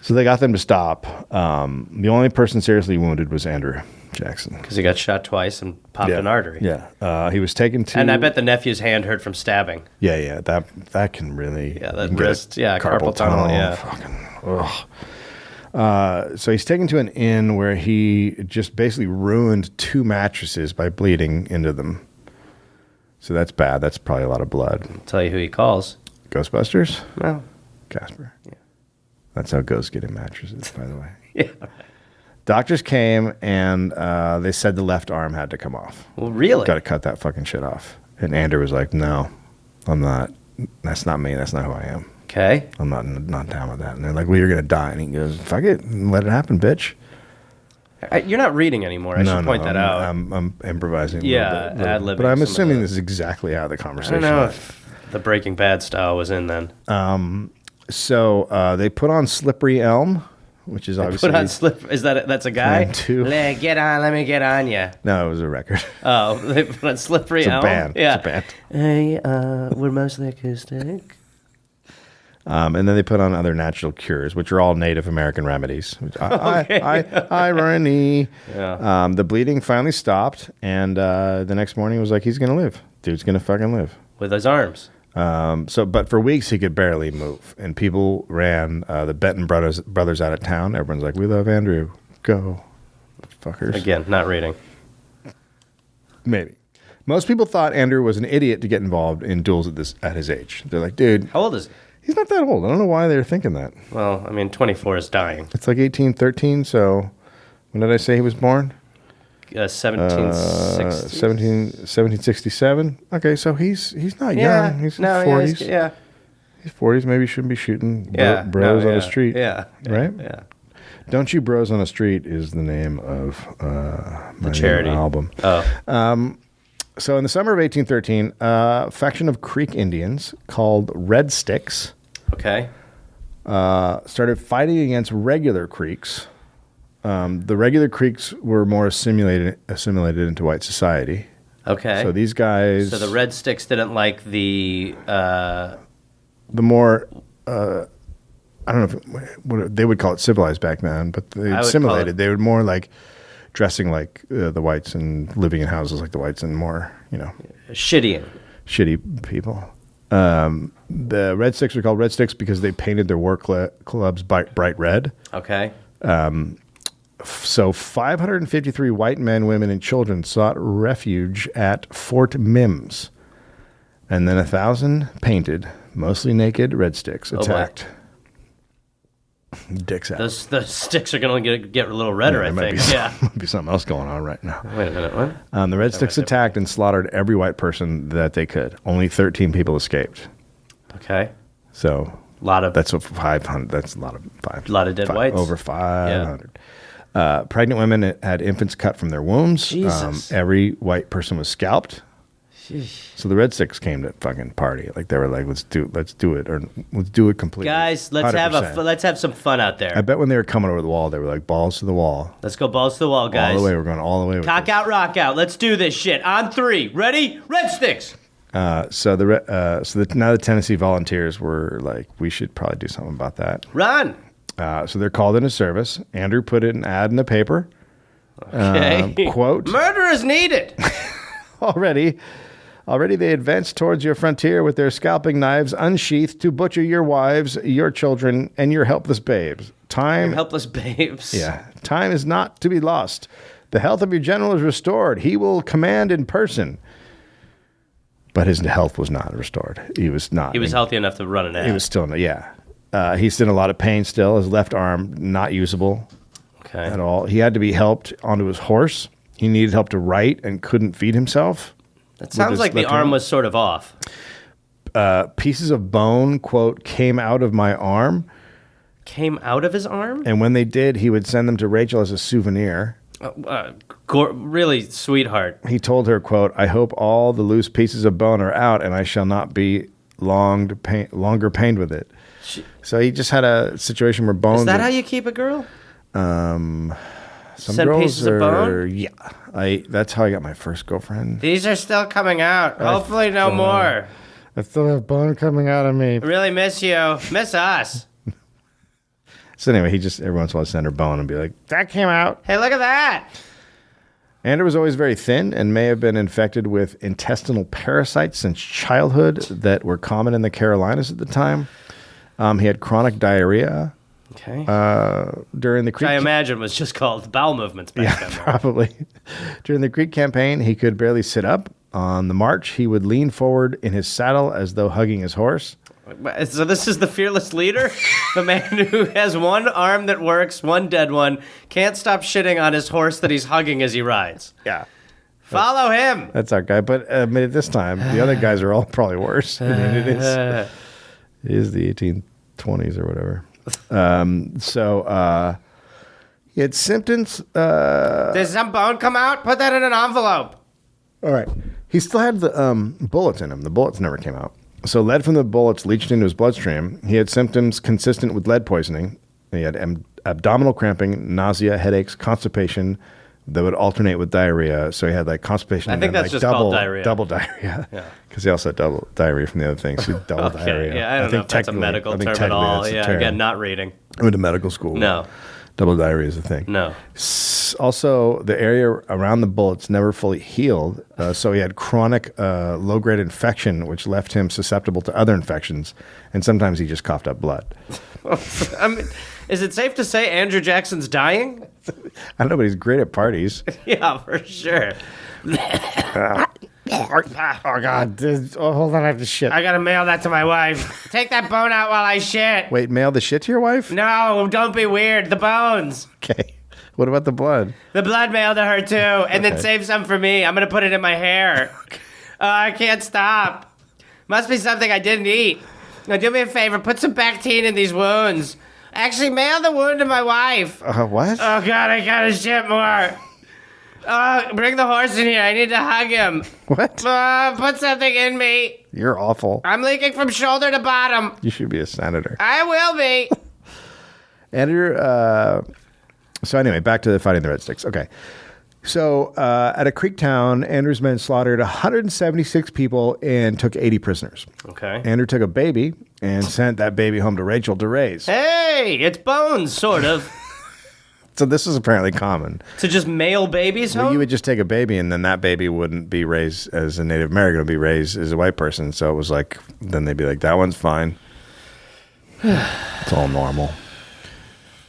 So they got them to stop. The only person seriously wounded was Andrew Jackson. Because he got shot twice and popped an artery. Yeah. He was taken to... And I bet the nephew's hand hurt from stabbing. Yeah. That can really... Yeah, that you can get wrist. Yeah, carpal tunnel. Yeah. Fucking... Ugh. So he's taken to an inn where he just basically ruined 2 mattresses by bleeding into them. So that's bad. That's probably a lot of blood. I'll tell you who he calls. Ghostbusters? Well, Casper. Yeah. That's how ghosts get in mattresses, by the way. yeah. Doctors came and they said the left arm had to come off. Well, really? Got to cut that fucking shit off. And Andrew was like, no, I'm not. That's not me. That's not who I am. Okay. I'm not down with that. And they're like, well, you're going to die. And he goes, fuck it. Let it happen, bitch. You're not reading anymore. I should point that out. I'm improvising. Yeah, a little bit, ad-libbing but I'm some of assuming the- this is exactly how the I conversation don't know went. if the Breaking Bad style was in then. So they put on Slippery Elm, which is obviously Put on slip. Is that's a guy? Plan two. Let me get on ya. No, it was a record. Oh, they put on Slippery It's a Elm. band. Yeah. It's a band. Hey, we're mostly acoustic. And then they put on other natural cures, which are all Native American remedies. Irony. Yeah. The bleeding finally stopped, and the next morning it was like, he's going to live. Dude's going to fucking live. With his arms. But for weeks he could barely move, and people ran the Benton brothers out of town. Everyone's like, "We love Andrew, go, fuckers." Again, not reading. Maybe most people thought Andrew was an idiot to get involved in duels at his age. They're like, "Dude, How old is he? he's not that old." I don't know why they're thinking that. Well, I mean, 24 is dying. It's like 1813. So when did I say he was born? 1760. 1767. Okay, so he's not young. He's in his 40s. Yeah. He's 40s. Maybe he shouldn't be shooting Yeah. bros No, on yeah. the street. Yeah. Right? Yeah. Don't You Bros on the Street is the name of my charity new album. Oh. So in the summer of 1813, a faction of Creek Indians called Red Sticks Okay. started fighting against regular Creeks. The regular Creeks were more assimilated into white society. Okay. So these guys, So the Red Sticks didn't like the. the more, I don't know what they would call it civilized back then, but they I would assimilated. call it- They were more like dressing like the whites and living in houses like the whites and more, Shitty. shitty people. The Red Sticks are called Red Sticks because they painted their war clubs bright red. Okay. So 553 white men, women, and children sought refuge at Fort Mims. And then 1,000 painted, mostly naked Red Sticks boy. attacked. Dicks out. The sticks are going to get a little redder, There I might think. be Yeah. might be something else going on right now. Wait a minute. What? The Red Sticks attacked and slaughtered every white person that they could. Only 13 people escaped. Okay. So Lot of that's what 500. That's a lot of five. Lot of dead whites. Over 500. Pregnant women had infants cut from their wombs. Jesus. Every white person was scalped. So the Red Sticks came to fucking party. Like they were like, let's do it, or let's do it completely. guys. Let's 100%. let's have some fun out there. I bet when they were coming over the wall, they were like balls to the wall. Let's go balls to the wall, guys. All the way. We're going all the way. with Cock this. out, rock out. Let's do this shit on 3. Ready? Red Sticks. Now the Tennessee Volunteers were like, we should probably do something about that. Run. So they're called into service. Andrew put an ad in the paper. Okay. Quote, Murder is needed. Already they advanced towards your frontier with their scalping knives unsheathed to butcher your wives, your children, and your helpless babes. Time Helpless babes. Time is not to be lost. The health of your general is restored. He will command in person. But his health was not restored. He was not. He was healthy enough to run an ad. He was still, he's in a lot of pain still. His left arm, not usable okay. at all. He had to be helped onto his horse. He needed help to write and couldn't feed himself. That sounds like the arm was sort of off. Pieces of bone, quote, came out of my arm. Came out of his arm? And when they did, he would send them to Rachel as a souvenir. Really, sweetheart. He told her, quote, I hope all the loose pieces of bone are out and I shall not be longer pained with it. So he just had a situation where bones. Is that how you keep a girl? Some Send girls pieces of bone? Yeah. That's how I got my first girlfriend. These are still coming out. Hopefully no more. I still have bone coming out of me. I really miss you. Miss us. So anyway, he just every once in a while send her bone and be like, that came out. Hey, look at that. Andrew was always very thin and may have been infected with intestinal parasites since childhood that were common in the Carolinas at the time. He had chronic diarrhea. Okay. During the Which I Creek, imagine was just called bowel movements back then. probably. During the Creek campaign, he could barely sit up. On the march, he would lean forward in his saddle as though hugging his horse. So this is the fearless leader? The man who has one arm that works, one dead one, can't stop shitting on his horse that he's hugging as he rides. Yeah. Follow him. That's our guy. But at this time, the other guys are all probably worse. I mean, it is the 1820s or whatever. He had symptoms. Did some bone come out? Put that in an envelope. All right. He still had the bullets in him. The bullets never came out. So lead from the bullets leached into his bloodstream. He had symptoms consistent with lead poisoning. He had abdominal cramping, nausea, headaches, constipation that would alternate with diarrhea. So he had like constipation. I and think then, that's like, just called diarrhea. Double diarrhea. Yeah. Because he also had double diarrhea from the other things. He had double Okay. diarrhea. Yeah, I don't know if that's a technically- medical I think term at technically all. that's a Yeah, term. again, not reading. I went to medical school. No. Double diarrhea is a thing. No. Also, the area around the bullets never fully healed, so he had chronic low-grade infection, which left him susceptible to other infections, and sometimes he just coughed up blood. I mean, is it safe to say Andrew Jackson's dying? I don't know, but he's great at parties. Yeah, for sure. Oh, God. Hold on, I have to shit. I gotta mail that to my wife. Take that bone out while I shit. Wait, mail the shit to your wife? No, don't be weird. The bones. Okay. What about the blood? The blood mail to her too, and then Okay. save some for me. I'm gonna put it in my hair. I can't stop. Must be something I didn't eat. Now do me a favor, put some Bactine in these wounds. Actually, mail the wound to my wife. What? Oh God, I gotta shit more. Bring the horse in here. I need to hug him. What? Put something in me. You're awful. I'm leaking from shoulder to bottom. You should be a senator. I will be. Andrew, so anyway, back to fighting the Red Sticks. Okay. So at a creek town, Andrew's men slaughtered 176 people and took 80 prisoners. Okay. Andrew took a baby and sent that baby home to Rachel to raise. Hey, it's Bones, sort of. So this is apparently common. To just mail babies home? Well, you would just take a baby and then that baby wouldn't be raised as a Native American, it would be raised as a white person. So it was like, then they'd be like, that one's fine. It's all normal.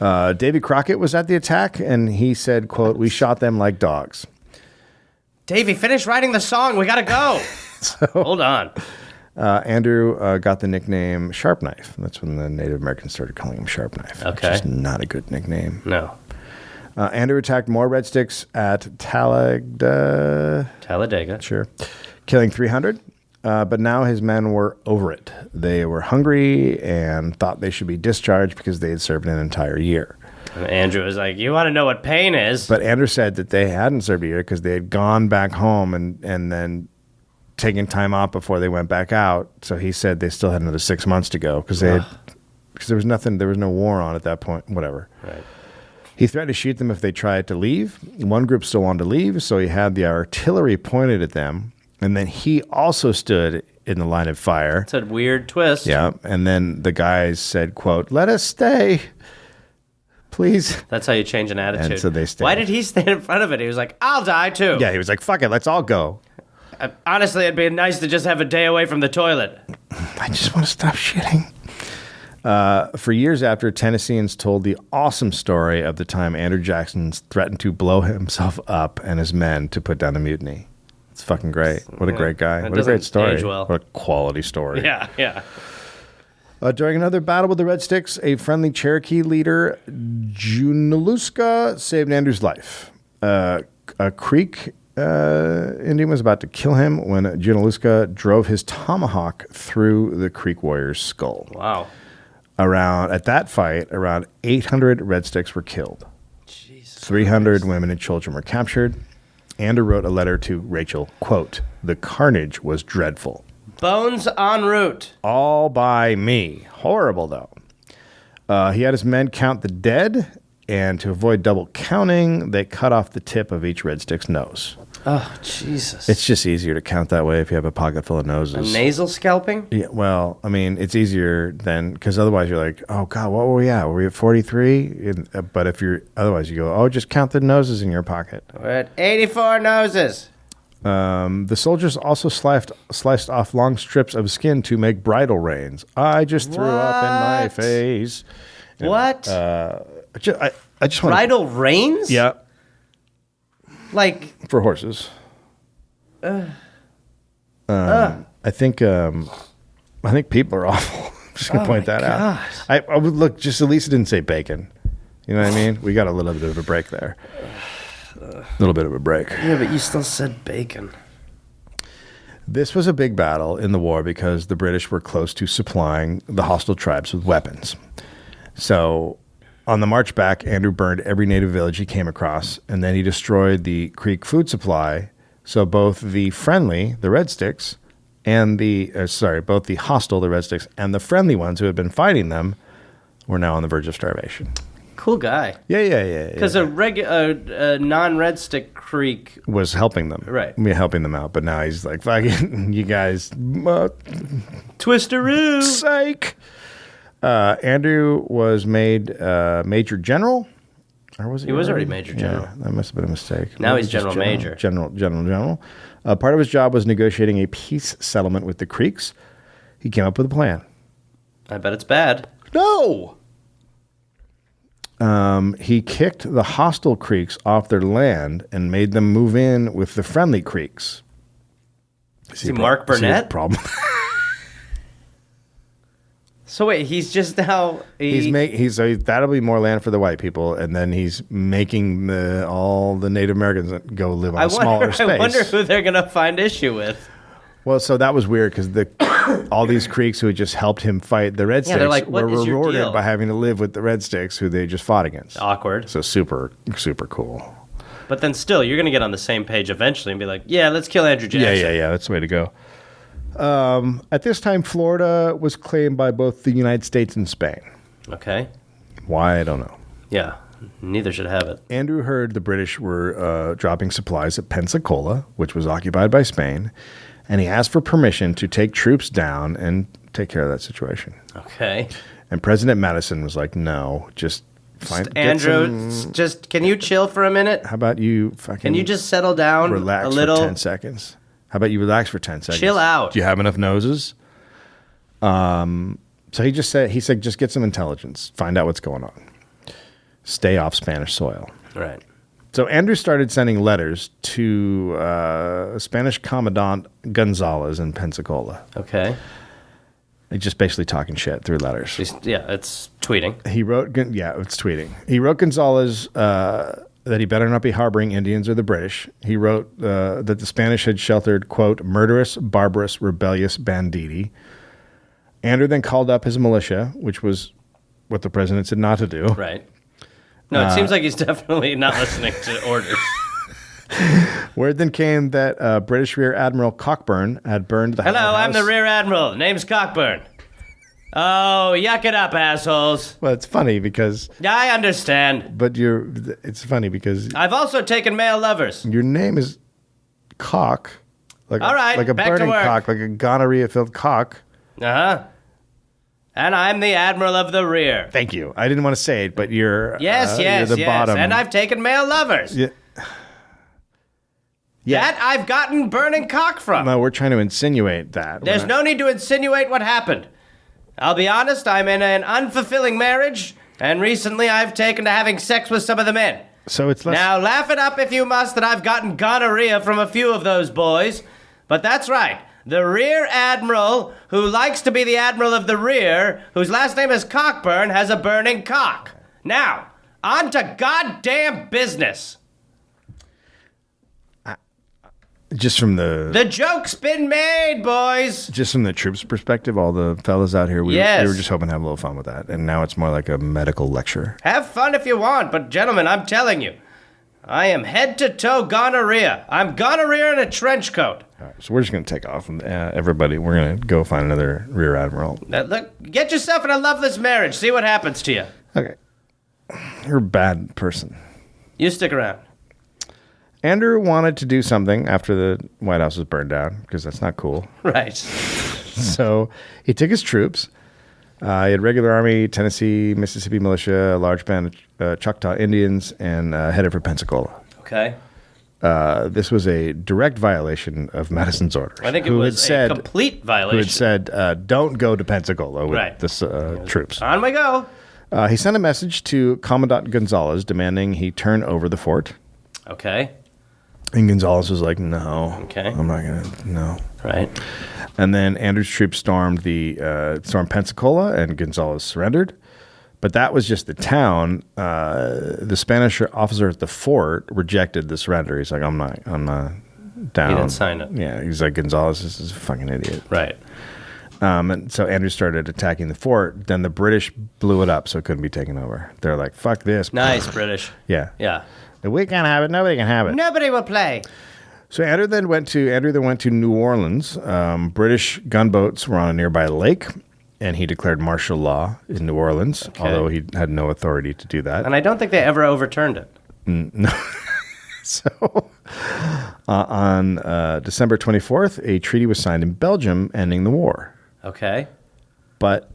Davy Crockett was at the attack and he said, quote, "We shot them like dogs." Davey, finish writing the song. We gotta go. Hold on. Andrew got the nickname Sharp Knife. That's when the Native Americans started calling him Sharp Knife. Okay. Which is not a good nickname. No. Andrew attacked more Red Sticks at Talladega. Sure. Killing 300. But now his men were over it. They were hungry and thought they should be discharged because they had served an entire year. And Andrew was like, you want to know what pain is? But Andrew said that they hadn't served a year because they had gone back home and then taken time off before they went back out. So he said they still had another 6 months to go because there was nothing, there was no war on at that point, whatever. Right. He threatened to shoot them if they tried to leave. One group still wanted to leave, so he had the artillery pointed at them. And then he also stood in the line of fire. It's a weird twist. Yeah. And then the guys said, quote, "Let us stay, please." That's how you change an attitude. And so they stayed. Why did he stand in front of it? He was like, I'll die too. Yeah, he was like, "Fuck it, let's all go." Honestly, it'd be nice to just have a day away from the toilet. I just want to stop shitting. For years after, Tennesseans told the awesome story of the time Andrew Jackson threatened to blow himself up and his men to put down the mutiny. It's fucking great. What a great guy. It What a great doesn't story. age well. What a quality story. Yeah, yeah. During another battle with the Red Sticks, a friendly Cherokee leader, Junaluska, saved Andrew's life. A Creek Indian was about to kill him when Junaluska drove his tomahawk through the Creek warrior's skull. Wow. At that fight, around 800 Red Sticks were killed. Jesus 300 Christ. women and children were captured. Andrew wrote a letter to Rachel, quote, "The carnage was dreadful. Bones en route. All by me." Horrible, though. He had his men count the dead, and to avoid double counting, they cut off the tip of each Red Stick's nose. Oh, Jesus. It's just easier to count that way if you have a pocket full of noses. Nasal scalping? Yeah, well, I mean, it's easier than, because otherwise you're like, oh, God, what were we at? Were we at 43? But if you're, otherwise you go, oh, just count the noses in your pocket. We're at 84 noses. The soldiers also sliced off long strips of skin to make bridle reins. I just threw up in my What? face. And, What? I just want Bridal reins? Yeah, Like, for horses. I think people are awful. I'm just gonna point that out. I would look. Just at least it didn't say bacon. You know what I mean? We got a little bit of a break there. A little bit of a break. yeah, but you still said bacon. This was a big battle in the war because the British were close to supplying the hostile tribes with weapons. So On the march back, Andrew burned every native village he came across, and then he destroyed the Creek food supply. So both the friendly, the Red Sticks, and both the hostile, the Red Sticks, and the friendly ones who had been fighting them were now on the verge of starvation. Cool guy. Yeah. Because a non-Red Stick Creek was helping them. Right. Helping them out. But now he's like, fucking, you guys, Twisteroo. psych. Andrew was made Major General. Or was He was already Major General. Yeah, that must have been a mistake. Now Maybe he's just General Major. General. Part of his job was negotiating a peace settlement with the Creeks. He came up with a plan. I bet it's bad. No! He kicked the hostile Creeks off their land and made them move in with the friendly Creeks. See Mark Burnett? Problem. So wait, he's just now... That'll be more land for the white people, and then he's making all the Native Americans go live on a smaller space. I wonder who they're going to find issue with. Well, so that was weird because all these Creeks who had just helped him fight the Red Sticks they're like, "What were is your rewarded deal?" by having to live with the Red Sticks who they just fought against. Awkward. So super, super cool. But then still, you're going to get on the same page eventually and be like, yeah, let's kill Andrew Jackson. Yeah. That's the way to go. At this time, Florida was claimed by both the United States and Spain. Okay. Why, I don't know. Yeah. Neither should have it. Andrew heard the British were dropping supplies at Pensacola, which was occupied by Spain, and he asked for permission to take troops down and take care of that situation. Okay. And President Madison was like, no, just Andrew, can you chill for a minute? How about you fucking... Can you just settle down relax a little? for 10 seconds? How about you relax for 10 seconds? Chill out. Do you have enough noses? So he said, just get some intelligence. Find out what's going on. Stay off Spanish soil. Right. So Andrew started sending letters to Spanish Commandant Gonzalez in Pensacola. Okay. Just basically talking shit through letters. Yeah, it's tweeting. It's tweeting. He wrote Gonzalez that he better not be harboring Indians or the British. He wrote that the Spanish had sheltered, quote, murderous, barbarous, rebellious banditti. Andrew then called up his militia, which was what the president said not to do. Right. No, it seems like he's definitely not listening to orders. Word then came that British Rear Admiral Cockburn had burned the Hello, house. I'm the Rear Admiral. The name's Cockburn. Oh, yuck it up, assholes. Well, it's funny because... I understand. But it's funny because... I've also taken male lovers. Your name is Cock. All right, like a back to burning work. cock, like a gonorrhea-filled cock. Uh-huh. And I'm the Admiral of the Rear. Thank you. I didn't want to say it, but you're... Yes. You're the bottom. And I've taken male lovers. Yeah. That I've gotten burning cock from. No, we're trying to insinuate that. There's no need to insinuate what happened. I'll be honest, I'm in an unfulfilling marriage, and recently I've taken to having sex with some of the men. So it's less... Now, laugh it up if you must that I've gotten gonorrhea from a few of those boys, but that's right. The Rear Admiral, who likes to be the Admiral of the Rear, whose last name is Cockburn, has a burning cock. Now, on to goddamn business. Just from The joke's been made, boys. Just from the troops' perspective, all the fellas out here, we Yes. were just hoping to have a little fun with that. And now it's more like a medical lecture. Have fun if you want, but gentlemen, I'm telling you, I am head to toe gonorrhea. I'm gonorrhea in a trench coat. All right, so we're just going to take off. And everybody, we're going to go find another Rear Admiral. Now, look, get yourself in a loveless marriage. See what happens to you. Okay. You're a bad person. You stick around. Andrew wanted to do something after the White House was burned down, because that's not cool. Right. So he took his troops. He had regular Army, Tennessee, Mississippi militia, a large band of Choctaw Indians, and headed for Pensacola. Okay. This was a direct violation of Madison's orders. I think it was a complete violation. Who had said, don't go to Pensacola with Right. this troops. On we go. He sent a message to Commandant Gonzalez demanding he turn over the fort. Okay. And Gonzalez was like, no. Okay. I'm not going to, no. Right. And then Andrew's troops stormed Pensacola, and Gonzalez surrendered. But that was just the town. The Spanish officer at the fort rejected the surrender. He's like, I'm not down. He didn't sign it. Yeah, he's like, Gonzalez is a fucking idiot. Right. And so Andrew started attacking the fort. Then the British blew it up so it couldn't be taken over. They're like, fuck this. Nice, British. Yeah. Yeah. We can't have it. Nobody can have it. Nobody will play. So Andrew then went to New Orleans. British gunboats were on a nearby lake, and he declared martial law in New Orleans, although he had no authority to do that. And I don't think they ever overturned it. No. So on December 24th, a treaty was signed in Belgium ending the war. Okay. But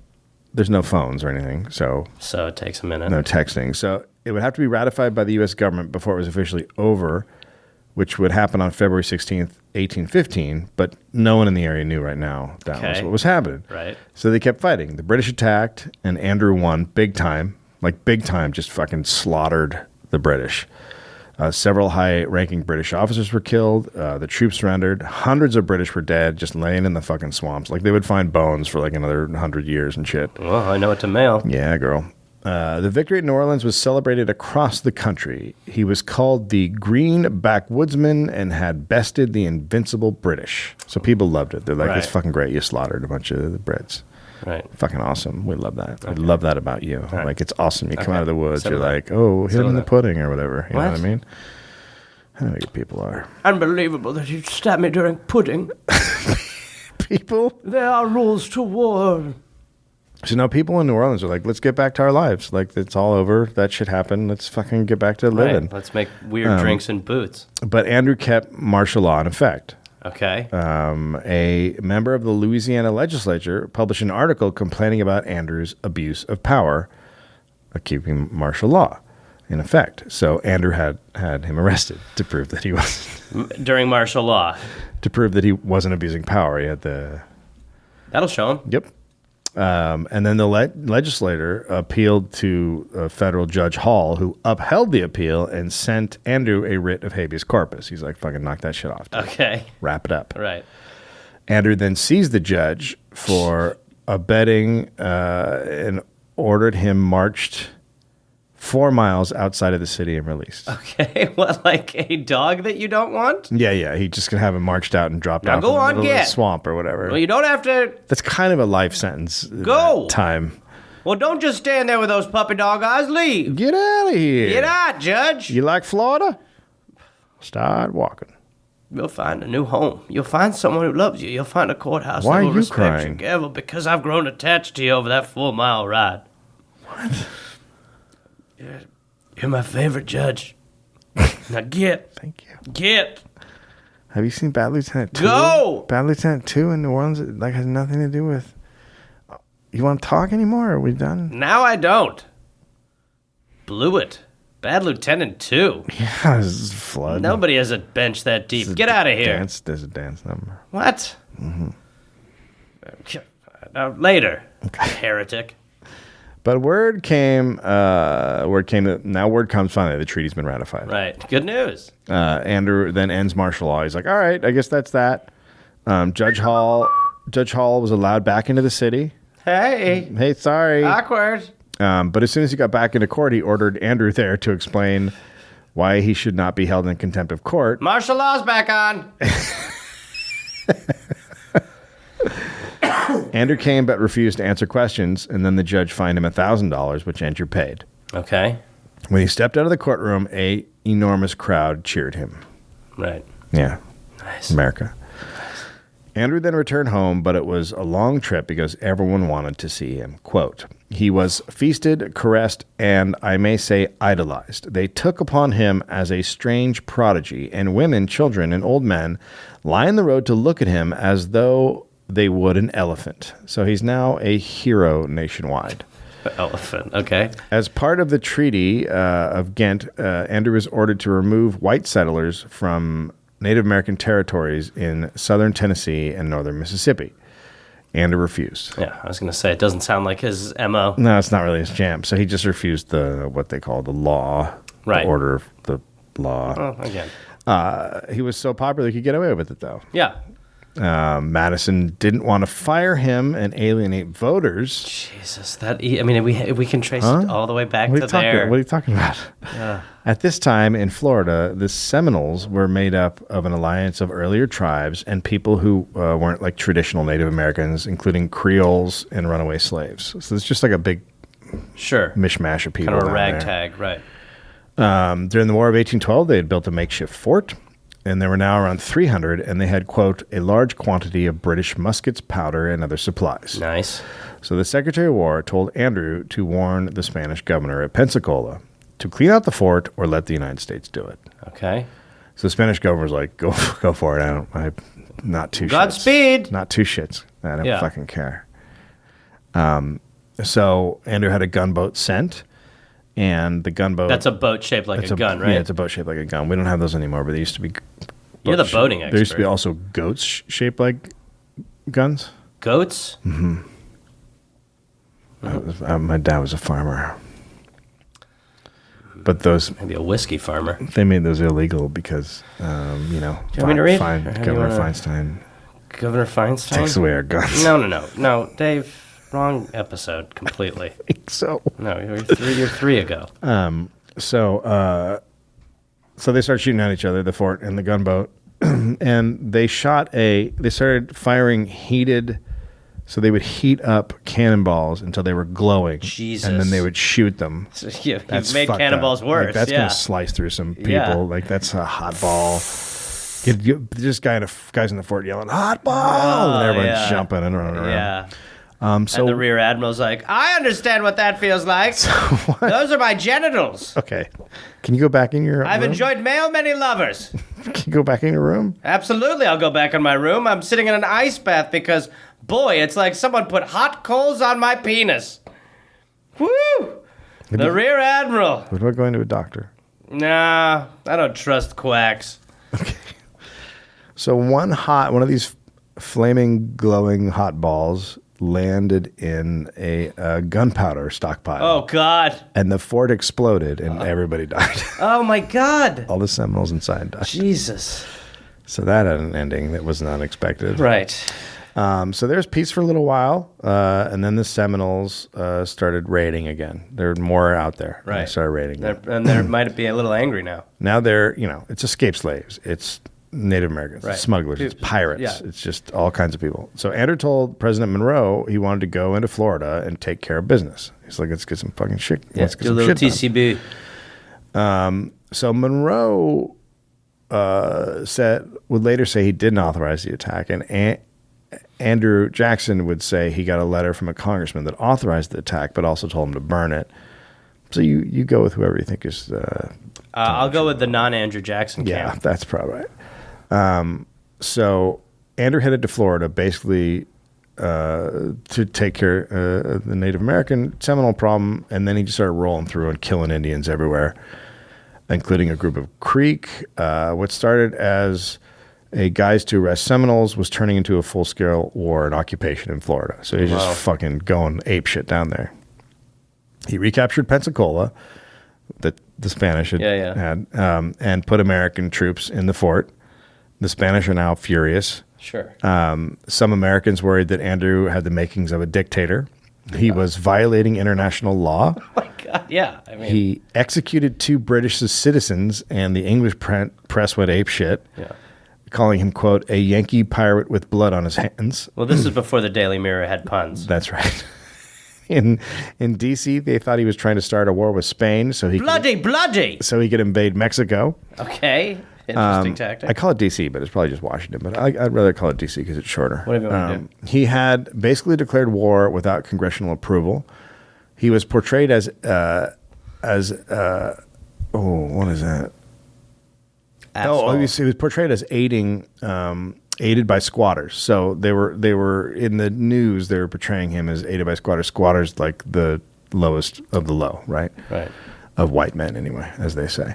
there's no phones or anything, so it takes a minute. no texting. So it would have to be ratified by the U.S. government before it was officially over, which would happen on February 16th, 1815. But no one in the area knew right now that was what was happening. Right. So they kept fighting. The British attacked, and Andrew won big time, just fucking slaughtered the British. Several high-ranking British officers were killed. The troops surrendered. Hundreds of British were dead, just laying in the fucking swamps. Like, they would find bones for like another 100 years and shit. Well, I know what to mail. Yeah, girl. The victory at New Orleans was celebrated across the country. He was called the Green Backwoodsman and had bested the invincible British. So people loved it. They're like, it's fucking great. You slaughtered a bunch of the Brits. Right. Fucking awesome. We love that. We love that about you. Right. Like, it's awesome. You come out of the woods, So you're do I. like, oh, So hidden do the I. pudding or whatever. You know What? what I mean? I know you people are. Unbelievable that you stabbed me during pudding. People? There are rules to war. So now people in New Orleans are like, let's get back to our lives. Like, it's all over. That shit happened. Let's fucking get back to living. Right. Let's make weird drinks and boots. But Andrew kept martial law in effect. Okay. A member of the Louisiana legislature published an article complaining about Andrew's abuse of power, keeping martial law in effect. So Andrew had him arrested to prove that he wasn't During martial law. to prove that he wasn't abusing power. He had the That'll show him. Yep. And then the legislator appealed to federal Judge Hall, who upheld the appeal and sent Andrew a writ of habeas corpus. He's like, fucking knock that shit off, dude. Okay. Wrap it up. Right. Andrew then seized the judge for abetting and ordered him marched 4 miles outside of the city and released. Okay. What, like a dog that you don't want? Yeah. He just gonna have him marched out and dropped Now off go in the on, middle of get. the swamp or whatever. Well, you don't have to. That's kind of a life sentence. at Go. that time. Well, don't just stand there with those puppy dog eyes. Leave. Get out of here. Get out, Judge. You like Florida? Start walking. You'll find a new home. You'll find someone who loves you. You'll find a courthouse Why that are will you respect crying? you. Gavel, because I've grown attached to you over that 4-mile ride. What? You're my favorite, Judge. Now get. Thank you. Get. Have you seen Bad Lieutenant 2? Go! Bad Lieutenant 2 in New Orleans, it like has nothing to do with... You want to talk anymore? Are we done? Now I don't. Blew it. Bad Lieutenant 2. Yeah, this is a flood. Nobody has a bench that deep. Get out of here. There's a dance number. What? Later, heretic. But word comes finally. The treaty's been ratified. Right. Good news. Andrew then ends martial law. He's like, all right, I guess that's that. Judge Hall was allowed back into the city. Hey. Sorry. Awkward. But as soon as he got back into court, he ordered Andrew there to explain why he should not be held in contempt of court. Martial law's back on. Andrew came but refused to answer questions, and then the judge fined him $1,000, which Andrew paid. Okay. When he stepped out of the courtroom, an enormous crowd cheered him. Right. Yeah. Nice. America. Andrew then returned home, but it was a long trip because everyone wanted to see him. Quote, he was feasted, caressed, and I may say idolized. They took upon him as a strange prodigy, and women, children, and old men lined the road to look at him as though they would an elephant. So he's now a hero nationwide. Elephant. Okay. As part of the Treaty of Ghent, Andrew was ordered to remove white settlers from Native American territories in southern Tennessee and northern Mississippi. Andrew refused. Yeah, I was going to say, it doesn't sound like his MO. No, it's not really his jam. So he just refused what they call the law, Right. the order of the law. Oh, again. He was so popular he could get away with it, though. Yeah. Madison didn't want to fire him and alienate voters. Jesus, we can trace it all the way back to there. What are you talking about? At this time in Florida, the Seminoles were made up of an alliance of earlier tribes and people who weren't like traditional Native Americans, including Creoles and runaway slaves. So it's just like a big mishmash of people. Kind of a down ragtag, right. During the War of 1812, they had built a makeshift fort, and there were now around 300, and they had, quote, a large quantity of British muskets, powder, and other supplies. Nice. So the Secretary of War told Andrew to warn the Spanish governor at Pensacola to clean out the fort or let the United States do it. Okay. So the Spanish governor was like, go for it. I'm not two shits. Godspeed. Not two shits. I don't fucking care. So Andrew had a gunboat sent. And the gunboat... That's a boat shaped like a gun, right? Yeah, it's a boat shaped like a gun. We don't have those anymore, but they used to be... You're the boating expert. There used to be also goats shaped like guns. Goats? Mm-hmm. My dad was a farmer. But those... Maybe a whiskey farmer. They made those illegal because, Governor Feinstein... Governor Feinstein? Takes away our guns. No, Dave... Wrong episode completely. I think so. No, you're three ago. So they started shooting at each other, the fort and the gunboat, and they started firing heated, so they would heat up cannonballs until they were glowing. Jesus. And then they would shoot them. So you've made cannonballs worse. Like, that's going to slice through some people. Yeah. Like, that's a hot ball. This guys in the fort yelling, hot ball! And everyone's jumping and running around. Yeah. So and the rear admiral's like, I understand what that feels like. Those are my genitals. Okay. Can you go back in your I've room? enjoyed many lovers. Can you go back in your room? Absolutely, I'll go back in my room. I'm sitting in an ice bath because, boy, it's like someone put hot coals on my penis. Woo! The rear admiral. What about going to a doctor? Nah, I don't trust quacks. Okay. So one of these flaming, glowing hot balls landed in a gunpowder stockpile. Oh, God. And the fort exploded, and everybody died. Oh, my God. All the Seminoles inside died. Jesus. So that had an ending that was not expected. Right. So there's peace for a little while, and then the Seminoles started raiding again. There were more out there. Right. They started raiding. And they might be a little angry now. Now they're, it's escaped slaves. It's Native Americans, right. It's smugglers, it's pirates. Yeah. It's just all kinds of people. So Andrew told President Monroe he wanted to go into Florida and take care of business. He's like, let's get some fucking shit. Yeah, let's get do a some little shit TCB. So Monroe would later say he didn't authorize the attack, and Andrew Jackson would say he got a letter from a congressman that authorized the attack, but also told him to burn it. So you go with whoever you think is. I'll go with the non-Andrew Jackson camp. Yeah, that's probably right. So Andrew headed to Florida basically to take care of the Native American Seminole problem, and then he just started rolling through and killing Indians everywhere, including a group of Creek. What started as a guise to arrest Seminoles was turning into a full-scale war and occupation in Florida. So he's just fucking going ape shit down there. He recaptured Pensacola, that the Spanish had, and put American troops in the fort. The Spanish are now furious. Sure. Some Americans worried that Andrew had the makings of a dictator. He was violating international law. Oh my God, yeah. I mean, he executed 2 British citizens, and the English press went ape shit, calling him, quote, a Yankee pirate with blood on his hands. Well, this is before the Daily Mirror had puns. That's right. In D.C., they thought he was trying to start a war with Spain, so he could invade Mexico. Okay. Interesting tactic. I call it D.C., but it's probably just Washington. But I'd rather call it D.C. because it's shorter. Whatever you want to do. He had basically declared war without congressional approval. He was portrayed as what is that? Asshole. He was portrayed as aided by squatters. So they were in the news. They were portraying him as aided by squatters. Squatters like the lowest of the low, right? Right. Of white men, anyway, as they say.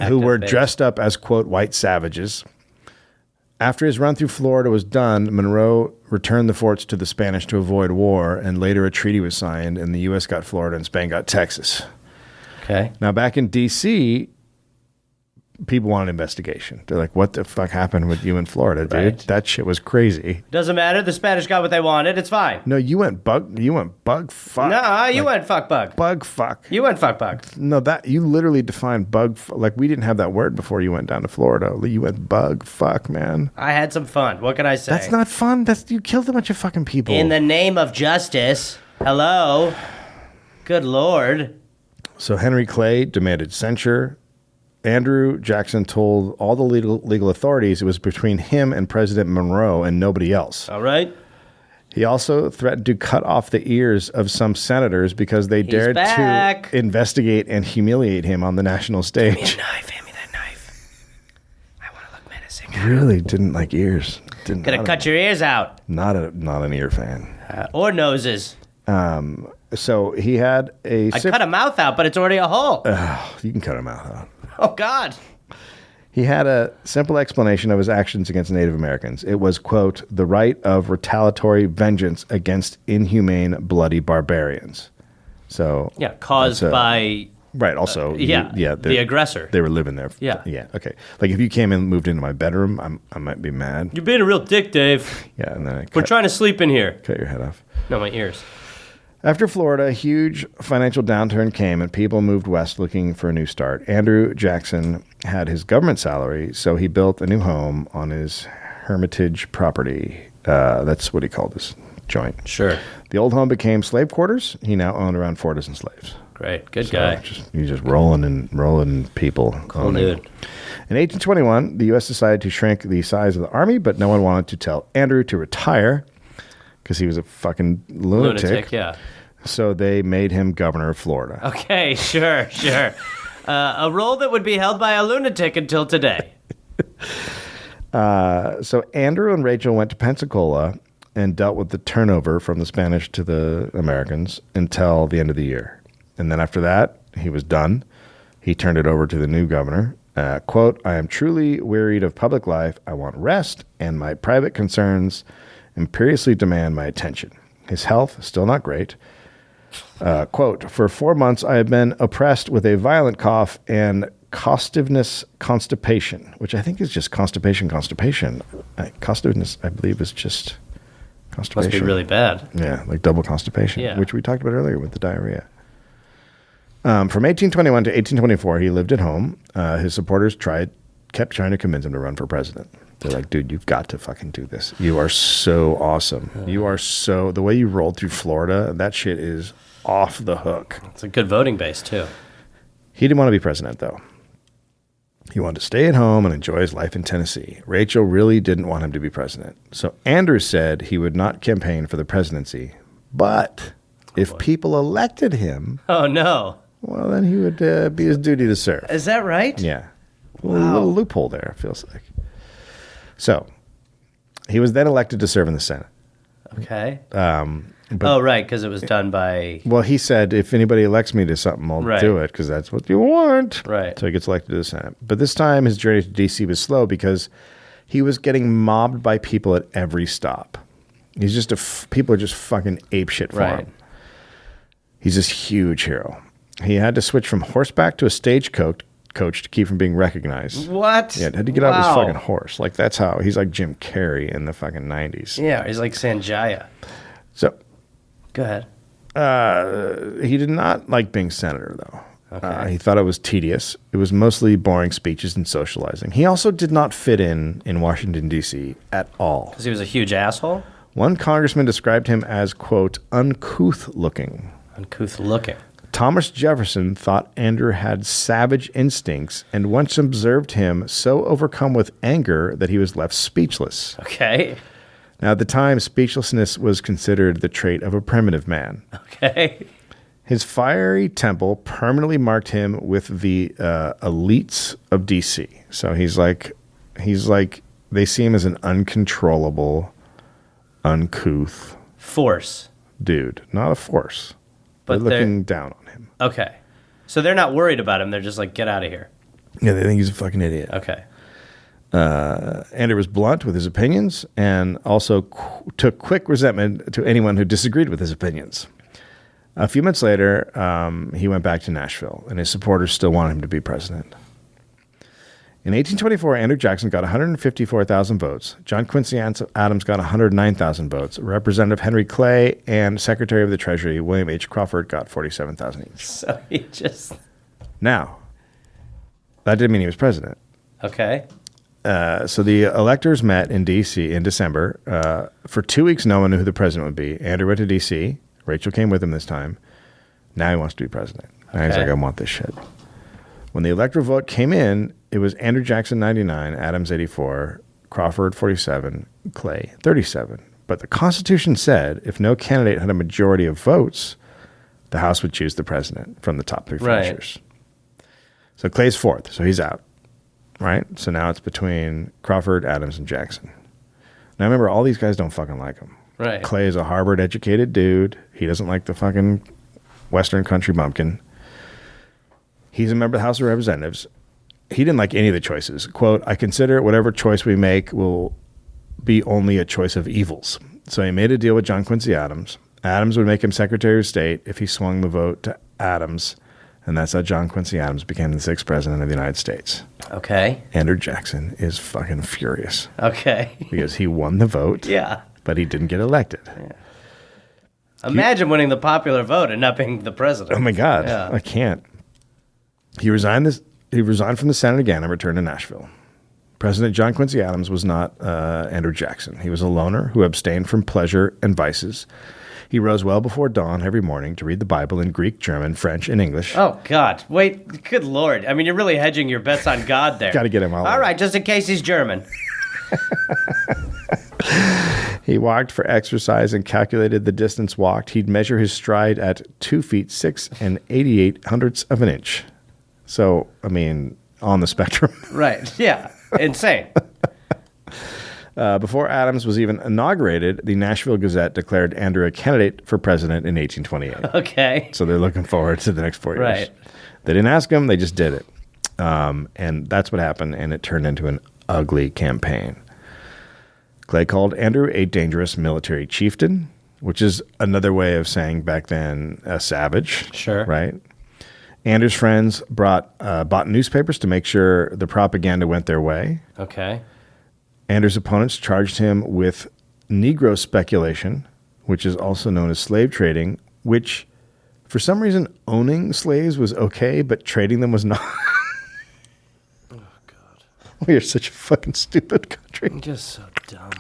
Who were dressed up as, quote, white savages. After his run through Florida was done, Monroe returned the forts to the Spanish to avoid war, and later a treaty was signed, and the U.S. got Florida and Spain got Texas. Okay. Now, back in D.C., people want an investigation. They're like, what the fuck happened with you in Florida, dude? Right. That shit was crazy. Doesn't matter. The Spanish got what they wanted. It's fine. No, you went bug fuck. No, you went fuck bug. Bug fuck. You went fuck bug. No, that you literally defined like we didn't have that word before you went down to Florida. You went bug fuck, man. I had some fun. What can I say? That's not fun. You killed a bunch of fucking people. In the name of justice. Hello. Good Lord. So Henry Clay demanded censure. Andrew Jackson told all the legal authorities it was between him and President Monroe and nobody else. All right. He also threatened to cut off the ears of some senators because they dared back. to investigate and humiliate him on the national stage. Hand me that knife. I want to look menacing. Really didn't like ears. Gonna cut your ears out. Not an ear fan. Or noses. So he had I cut a mouth out, but it's already a hole. You can cut him out. Oh, God. He had a simple explanation of his actions against Native Americans. It was, quote, the right of retaliatory vengeance against inhumane, bloody barbarians. So Yeah, caused by... Right, also... the aggressor. They were living there. Yeah. Yeah, okay. Like, if you came and moved into my bedroom, I might be mad. You're being a real dick, Dave. Yeah, and then We're trying to sleep in here. cut your head off. No, my ears. After Florida, a huge financial downturn came and people moved west looking for a new start. Andrew Jackson had his government salary, so he built a new home on his Hermitage property. That's what he called his joint. Sure. The old home became slave quarters. He now owned around 4 dozen slaves. Great. Good So guy. He's just rolling people. Cool dude. In 1821, the U.S. decided to shrink the size of the army, but no one wanted to tell Andrew to retire because he was a fucking lunatic. Yeah. So they made him governor of Florida. Okay, sure. A role that would be held by a lunatic until today. So Andrew and Rachel went to Pensacola and dealt with the turnover from the Spanish to the Americans until the end of the year. And then after that, he was done. He turned it over to the new governor. Quote, I am truly wearied of public life. I want rest, and my private concerns imperiously demand my attention. His health, still not great. Quote, for 4 months, I have been oppressed with a violent cough and costiveness constipation, which I think is just constipation. Costiveness, I believe, is just constipation. Must be really bad. Yeah, like double constipation, Yeah. which we talked about earlier with the diarrhea. From 1821 to 1824, he lived at home. His supporters kept trying to convince him to run for president. They're like, dude, you've got to fucking do this. You are so awesome. The way you rolled through Florida, that shit is off the hook. It's a good voting base, too. He didn't want to be president, though. He wanted to stay at home and enjoy his life in Tennessee. Rachel really didn't want him to be president. So Andrew said he would not campaign for the presidency. But if people elected him, Oh, no. well, then he would be his duty to serve. Is that right? Yeah. A little loophole there, it feels like. So he was then elected to serve in the Senate. Okay. Right, because it was done by... Well, he said, if anybody elects me to something, I'll Right. do it because that's what you want. Right. So he gets elected to the Senate. But this time his journey to D.C. was slow because he was getting mobbed by people at every stop. He's just people are just fucking apeshit for Right. him. He's this huge hero. He had to switch from horseback to a stagecoach to keep from being recognized. What? Yeah, had to get out of his Wow. fucking horse. Like, that's how he's like Jim Carrey in the fucking 90s. Yeah, he's like Sanjaya. So Go ahead. he did not like being senator, though. He thought it was tedious. It was mostly boring speeches and socializing. He also did not fit in Washington, D.C. at all. Because he was a huge asshole? One congressman described him as, quote, uncouth looking. Uncouth looking. Thomas Jefferson thought Andrew had savage instincts and once observed him so overcome with anger that he was left speechless. Okay. Now, at the time, speechlessness was considered the trait of a primitive man. Okay. His fiery temper permanently marked him with the elites of D.C. So he's like, they see him as an uncontrollable, uncouth Force. dude, not a force. But they're looking down on him. Okay. So they're not worried about him. They're just like, get out of here. Yeah, they think he's a fucking idiot. Okay. Andrew was blunt with his opinions and also took quick resentment to anyone who disagreed with his opinions. A few months later, he went back to Nashville, and his supporters still wanted him to be president. In 1824, Andrew Jackson got 154,000 votes. John Quincy Adams got 109,000 votes. Representative Henry Clay and Secretary of the Treasury William H. Crawford got 47,000 each. So he just Now, that didn't mean he was president. okay. So the electors met in D.C. in December. For 2 weeks, no one knew who the president would be. Andrew went to D.C. Rachel came with him this time. Now he wants to be president. Now he's Okay. like, I want this shit. When the electoral vote came in, it was Andrew Jackson 99, Adams 84, Crawford 47, Clay 37. But the Constitution said if no candidate had a majority of votes, the House would choose the president from the top three Right. finishers. So Clay's fourth, so he's out, right? So now it's between Crawford, Adams, and Jackson. Now remember, all these guys don't fucking like him. Right. Clay is a Harvard-educated dude. He doesn't like the fucking Western country bumpkin. He's a member of the House of Representatives. He didn't like any of the choices. Quote, I consider whatever choice we make will be only a choice of evils. So he made a deal with John Quincy Adams. Adams would make him Secretary of State if he swung the vote to Adams. And that's how John Quincy Adams became the sixth president of the United States. Okay. Andrew Jackson is fucking furious Okay. because he won the vote, Yeah. but he didn't get elected. Imagine winning the popular vote and not being the president. Oh my God, Yeah. I can't. He resigned from the Senate again and returned to Nashville. President John Quincy Adams was not Andrew Jackson. He was a loner who abstained from pleasure and vices. He rose well before dawn every morning to read the Bible in Greek, German, French, and English. Oh, God. Wait. Good Lord. I mean, you're really hedging your bets on God there. Got to get him all All over. right, just in case he's German. He walked for exercise and calculated the distance walked. He'd measure his stride at 2 feet 6 and 88 hundredths of an inch. So, I mean, on the spectrum. Right. Yeah. Insane. Before Adams was even inaugurated, the Nashville Gazette declared Andrew a candidate for president in 1828. Okay. So they're looking forward to the next 4 years. Right. They didn't ask him, they just did it. And that's what happened, and it turned into an ugly campaign. Clay called Andrew a dangerous military chieftain, which is another way of saying back then a savage. Sure. Right? Andrew's friends bought newspapers to make sure the propaganda went their way. Okay. Andrew's opponents charged him with Negro speculation, which is also known as slave trading, which for some reason owning slaves was okay, but trading them was not. Oh, God. We are such a fucking stupid country. Just so dumb.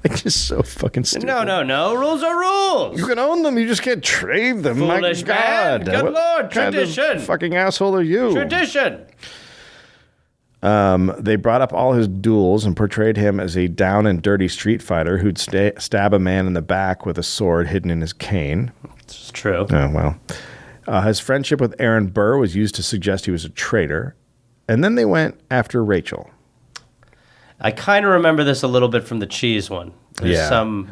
Like, just so fucking stupid. No. Rules are rules. You can own them, you just can't trade them. Foolish My God. man. Good What Lord, kind of tradition. fucking asshole are you? Tradition. They brought up all his duels and portrayed him as a down and dirty street fighter who'd stab a man in the back with a sword hidden in his cane. It's true. Oh, well. His friendship with Aaron Burr was used to suggest he was a traitor. And then they went after Rachel. I kind of remember this a little bit from the cheese one. There's Yeah. some...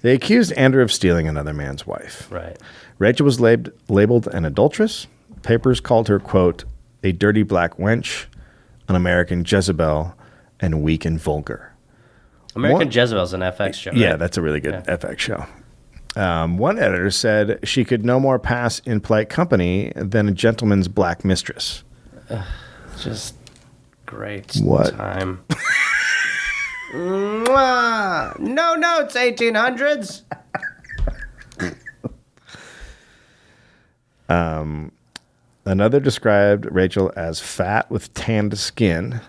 They accused Andrew of stealing another man's wife. Right. Rachel was labeled an adulteress. Papers called her, quote, a dirty black wench, an American Jezebel, and weak and vulgar. American What? Jezebel's an FX show. Yeah, right? that's a really good FX show. One editor said she could no more pass in polite company than a gentleman's black mistress. Just great What? time. Mwah! No notes, 1800s. Another described Rachel as fat with tanned skin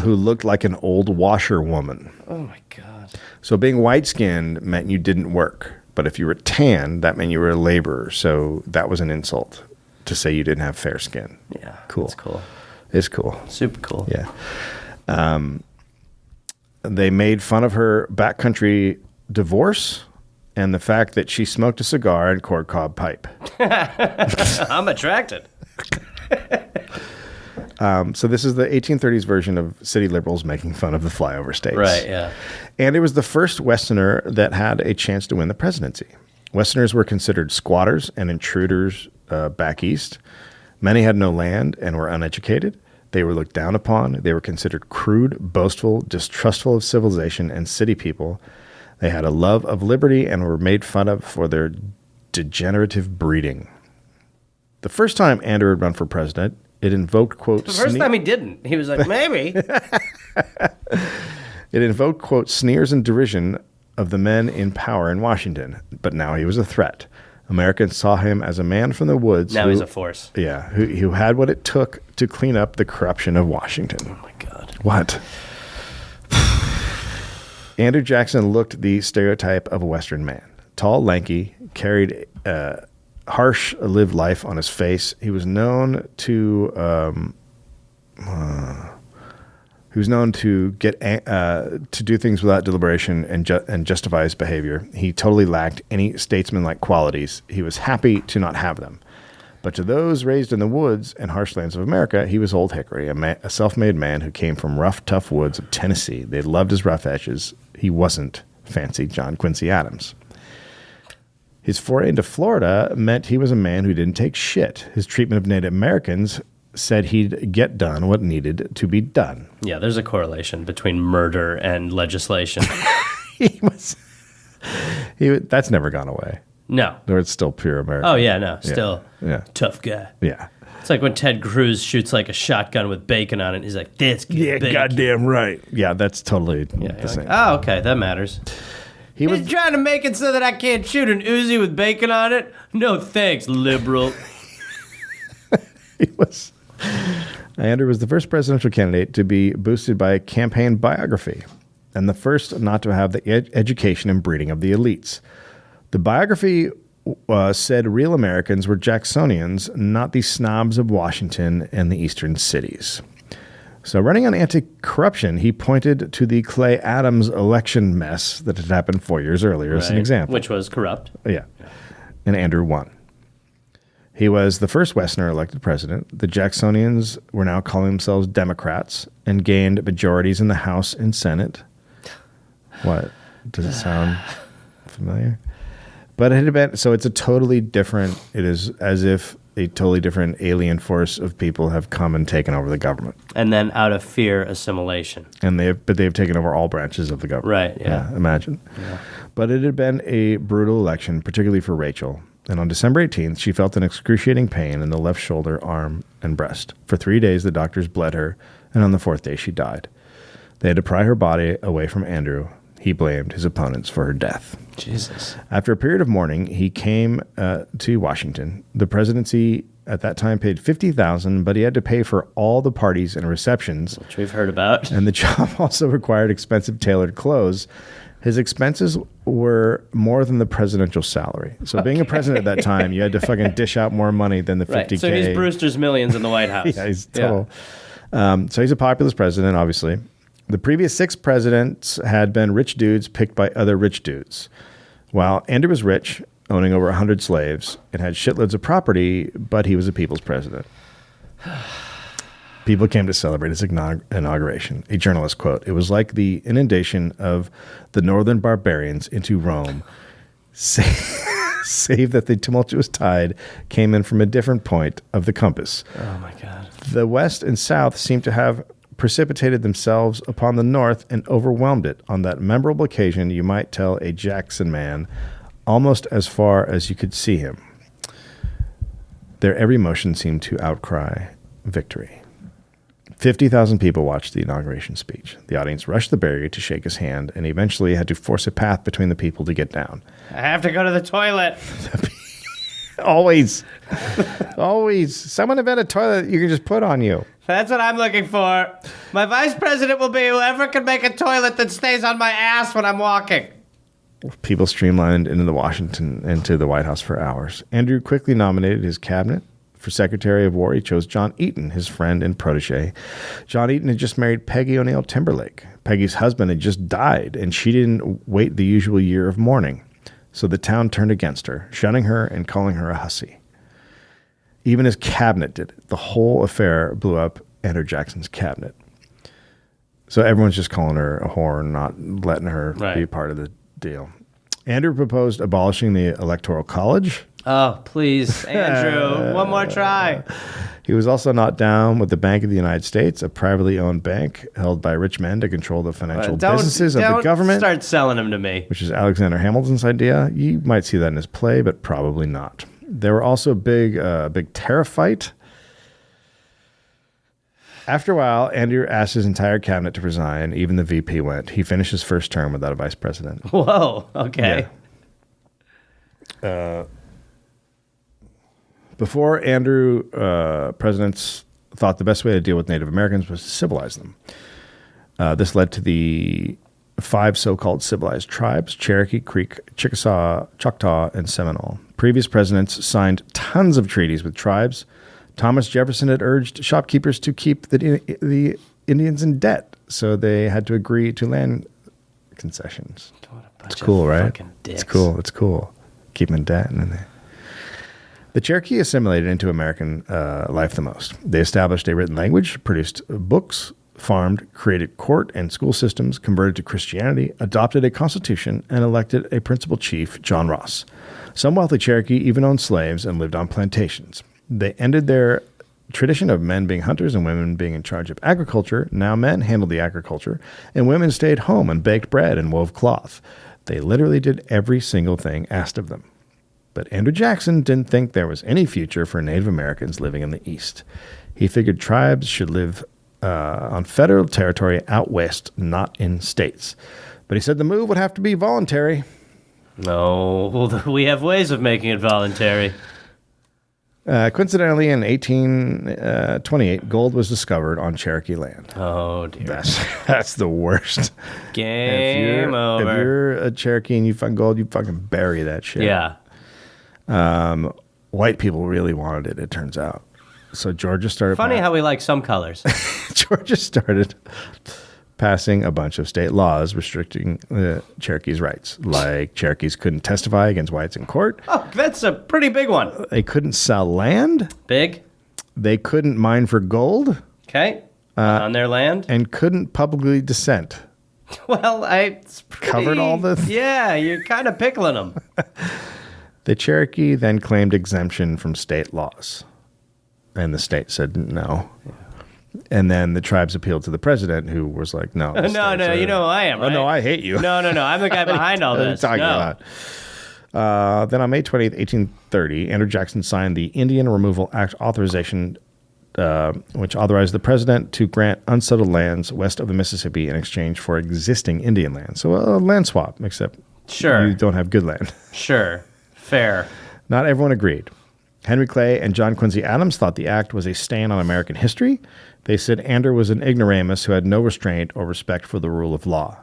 who looked like an old washerwoman. Oh, my God. So being white-skinned meant you didn't work. But if you were tan, that meant you were a laborer. So that was an insult to say you didn't have fair skin. Yeah. Cool. It's cool. It's cool. Super cool. Yeah. They made fun of her backcountry divorce and the fact that she smoked a cigar and corncob pipe. I'm attracted. So this is the 1830s version of city liberals making fun of the flyover states. Right, yeah. And it was the first Westerner that had a chance to win the presidency. Westerners were considered squatters and intruders back east. Many had no land and were uneducated. They were looked down upon. They were considered crude, boastful, distrustful of civilization and city people. They had a love of liberty and were made fun of for their degenerative breeding. The first time Andrew had run for president, It invoked, quote, The first time he didn't. He was like, maybe. It invoked, quote, sneers and derision of the men in power in Washington. But now he was a threat. Americans saw him as a man from the woods. Now he's a force. Yeah, who had what it took to clean up the corruption of Washington. Oh, my God. What? Andrew Jackson looked the stereotype of a Western man. Tall, lanky, carried harsh lived life on his face. He was known to get to do things without deliberation and justify his behavior. He totally lacked any statesman-like qualities. He was happy to not have them. But to those raised in the woods and harsh lands of America, he was Old Hickory, a self-made man who came from rough, tough woods of Tennessee. They loved his rough edges. He wasn't fancy John Quincy Adams. His foray into Florida meant he was a man who didn't take shit. His treatment of Native Americans said he'd get done what needed to be done. Yeah, there's a correlation between murder and legislation. That's never gone away. No. Or it's still pure American. Oh, yeah, no. Still tough guy. Yeah. It's like when Ted Cruz shoots like a shotgun with bacon on it. He's like, that's good bacon. Goddamn right. Yeah, that's totally the same. Oh, okay, that matters. He's trying to make it so that I can't shoot an Uzi with bacon on it? No thanks, liberal. Andrew was the first presidential candidate to be boosted by a campaign biography and the first not to have the education and breeding of the elites. The biography said real Americans were Jacksonians, not the snobs of Washington and the eastern cities. So running on anti-corruption, he pointed to the Clay Adams election mess that had happened 4 years earlier as an example. Which was corrupt. Yeah. And Andrew won. He was the first Westerner elected president. The Jacksonians were now calling themselves Democrats and gained majorities in the House and Senate. What? Does it sound familiar? But it had been, so it's a totally different, it is as if a totally different alien force of people have come and taken over the government. And then out of fear, assimilation. And they've taken over all branches of the government. Right, yeah. Imagine. Yeah. But it had been a brutal election, particularly for Rachel. And on December 18th, she felt an excruciating pain in the left shoulder, arm, and breast. For 3 days, the doctors bled her, and on the fourth day, she died. They had to pry her body away from Andrew. He blamed his opponents for her death. Jesus. After a period of mourning, he came to Washington. The presidency at that time paid $50,000, but he had to pay for all the parties and receptions. Which we've heard about. And the job also required expensive tailored clothes. His expenses were more than the presidential salary. So being a president at that time, you had to fucking dish out more money than the $50K. Right. So he's Brewster's Millions in the White House. Yeah, he's total. Yeah. So he's a populist president, obviously. The previous 6 presidents had been rich dudes picked by other rich dudes. While Andrew was rich, owning over 100 slaves, and had shitloads of property, but he was a people's president. People came to celebrate his inauguration. A journalist quote, "It was like the inundation of the northern barbarians into Rome, save that the tumultuous tide came in from a different point of the compass. Oh, my God. The West and South seemed to have precipitated themselves upon the North and overwhelmed it. On that memorable occasion, you might tell a Jackson man almost as far as you could see him. Their every motion seemed to outcry victory." 50,000 people watched the inauguration speech. The audience rushed the barrier to shake his hand and eventually had to force a path between the people to get down. I have to go to the toilet. Always. Always. Someone invent a toilet you can just put on you. That's what I'm looking for. My vice president will be whoever can make a toilet that stays on my ass when I'm walking. People streamlined into the White House for hours. Andrew quickly nominated his cabinet. For Secretary of War, he chose John Eaton, his friend and protege. John Eaton had just married Peggy O'Neill Timberlake. Peggy's husband had just died, and she didn't wait the usual year of mourning. So the town turned against her, shunning her and calling her a hussy. Even his cabinet did it. The whole affair blew up Andrew Jackson's cabinet. So everyone's just calling her a whore and not letting her be a part of the deal. Andrew proposed abolishing the Electoral College. Oh, please, Andrew, one more try. He was also not down with the Bank of the United States, a privately owned bank held by rich men to control the financial businesses of the government. Start selling them to me. Which is Alexander Hamilton's idea. You might see that in his play, but probably not. There were also big tariff fight. After a while, Andrew asked his entire cabinet to resign. Even the VP went. He finished his first term without a vice president. Whoa. Okay. Before Andrew, presidents thought the best way to deal with Native Americans was to civilize them. This led to the 5 so-called civilized tribes: Cherokee, Creek, Chickasaw, Choctaw, and Seminole. Previous presidents signed tons of treaties with tribes. Thomas Jefferson had urged shopkeepers to keep the Indians in debt, so they had to agree to land concessions. It's cool, right? It's cool. It's cool. Keep them in debt. And the Cherokee assimilated into American life the most. They established a written language, produced books, farmed, created court and school systems, converted to Christianity, adopted a constitution, and elected a principal chief, John Ross. Some wealthy Cherokee even owned slaves and lived on plantations. They ended their tradition of men being hunters and women being in charge of agriculture. Now men handled the agriculture, and women stayed home and baked bread and wove cloth. They literally did every single thing asked of them. But Andrew Jackson didn't think there was any future for Native Americans living in the East. He figured tribes should live on federal territory out west, not in states. But he said the move would have to be voluntary. No, we have ways of making it voluntary. Coincidentally, in 1828, gold was discovered on Cherokee land. Oh, dear. That's the worst. Game over. If you're a Cherokee and you find gold, you fucking bury that shit. Yeah. White people really wanted it, it turns out. So Georgia started... Funny how we like some colors. Georgia started passing a bunch of state laws restricting Cherokees' rights. Like Cherokees couldn't testify against whites in court. Oh, that's a pretty big one. They couldn't sell land. Big. They couldn't mine for gold. Okay. On their land. And couldn't publicly dissent. Well, it's pretty, covered all the... Yeah, you're kind of pickling them. The Cherokee then claimed exemption from state laws. And the state said no. Yeah. And then the tribes appealed to the president, who was like, no. No, you know who I am, right? Oh, no, I hate you. No, I'm the guy behind all this. What are you talking about? Then on May 20th, 1830, Andrew Jackson signed the Indian Removal Act authorization, which authorized the president to grant unsettled lands west of the Mississippi in exchange for existing Indian land. So a land swap, except you don't have good land. Sure. Fair. Not everyone agreed. Henry Clay and John Quincy Adams thought the act was a stain on American history. They said Andrew was an ignoramus who had no restraint or respect for the rule of law.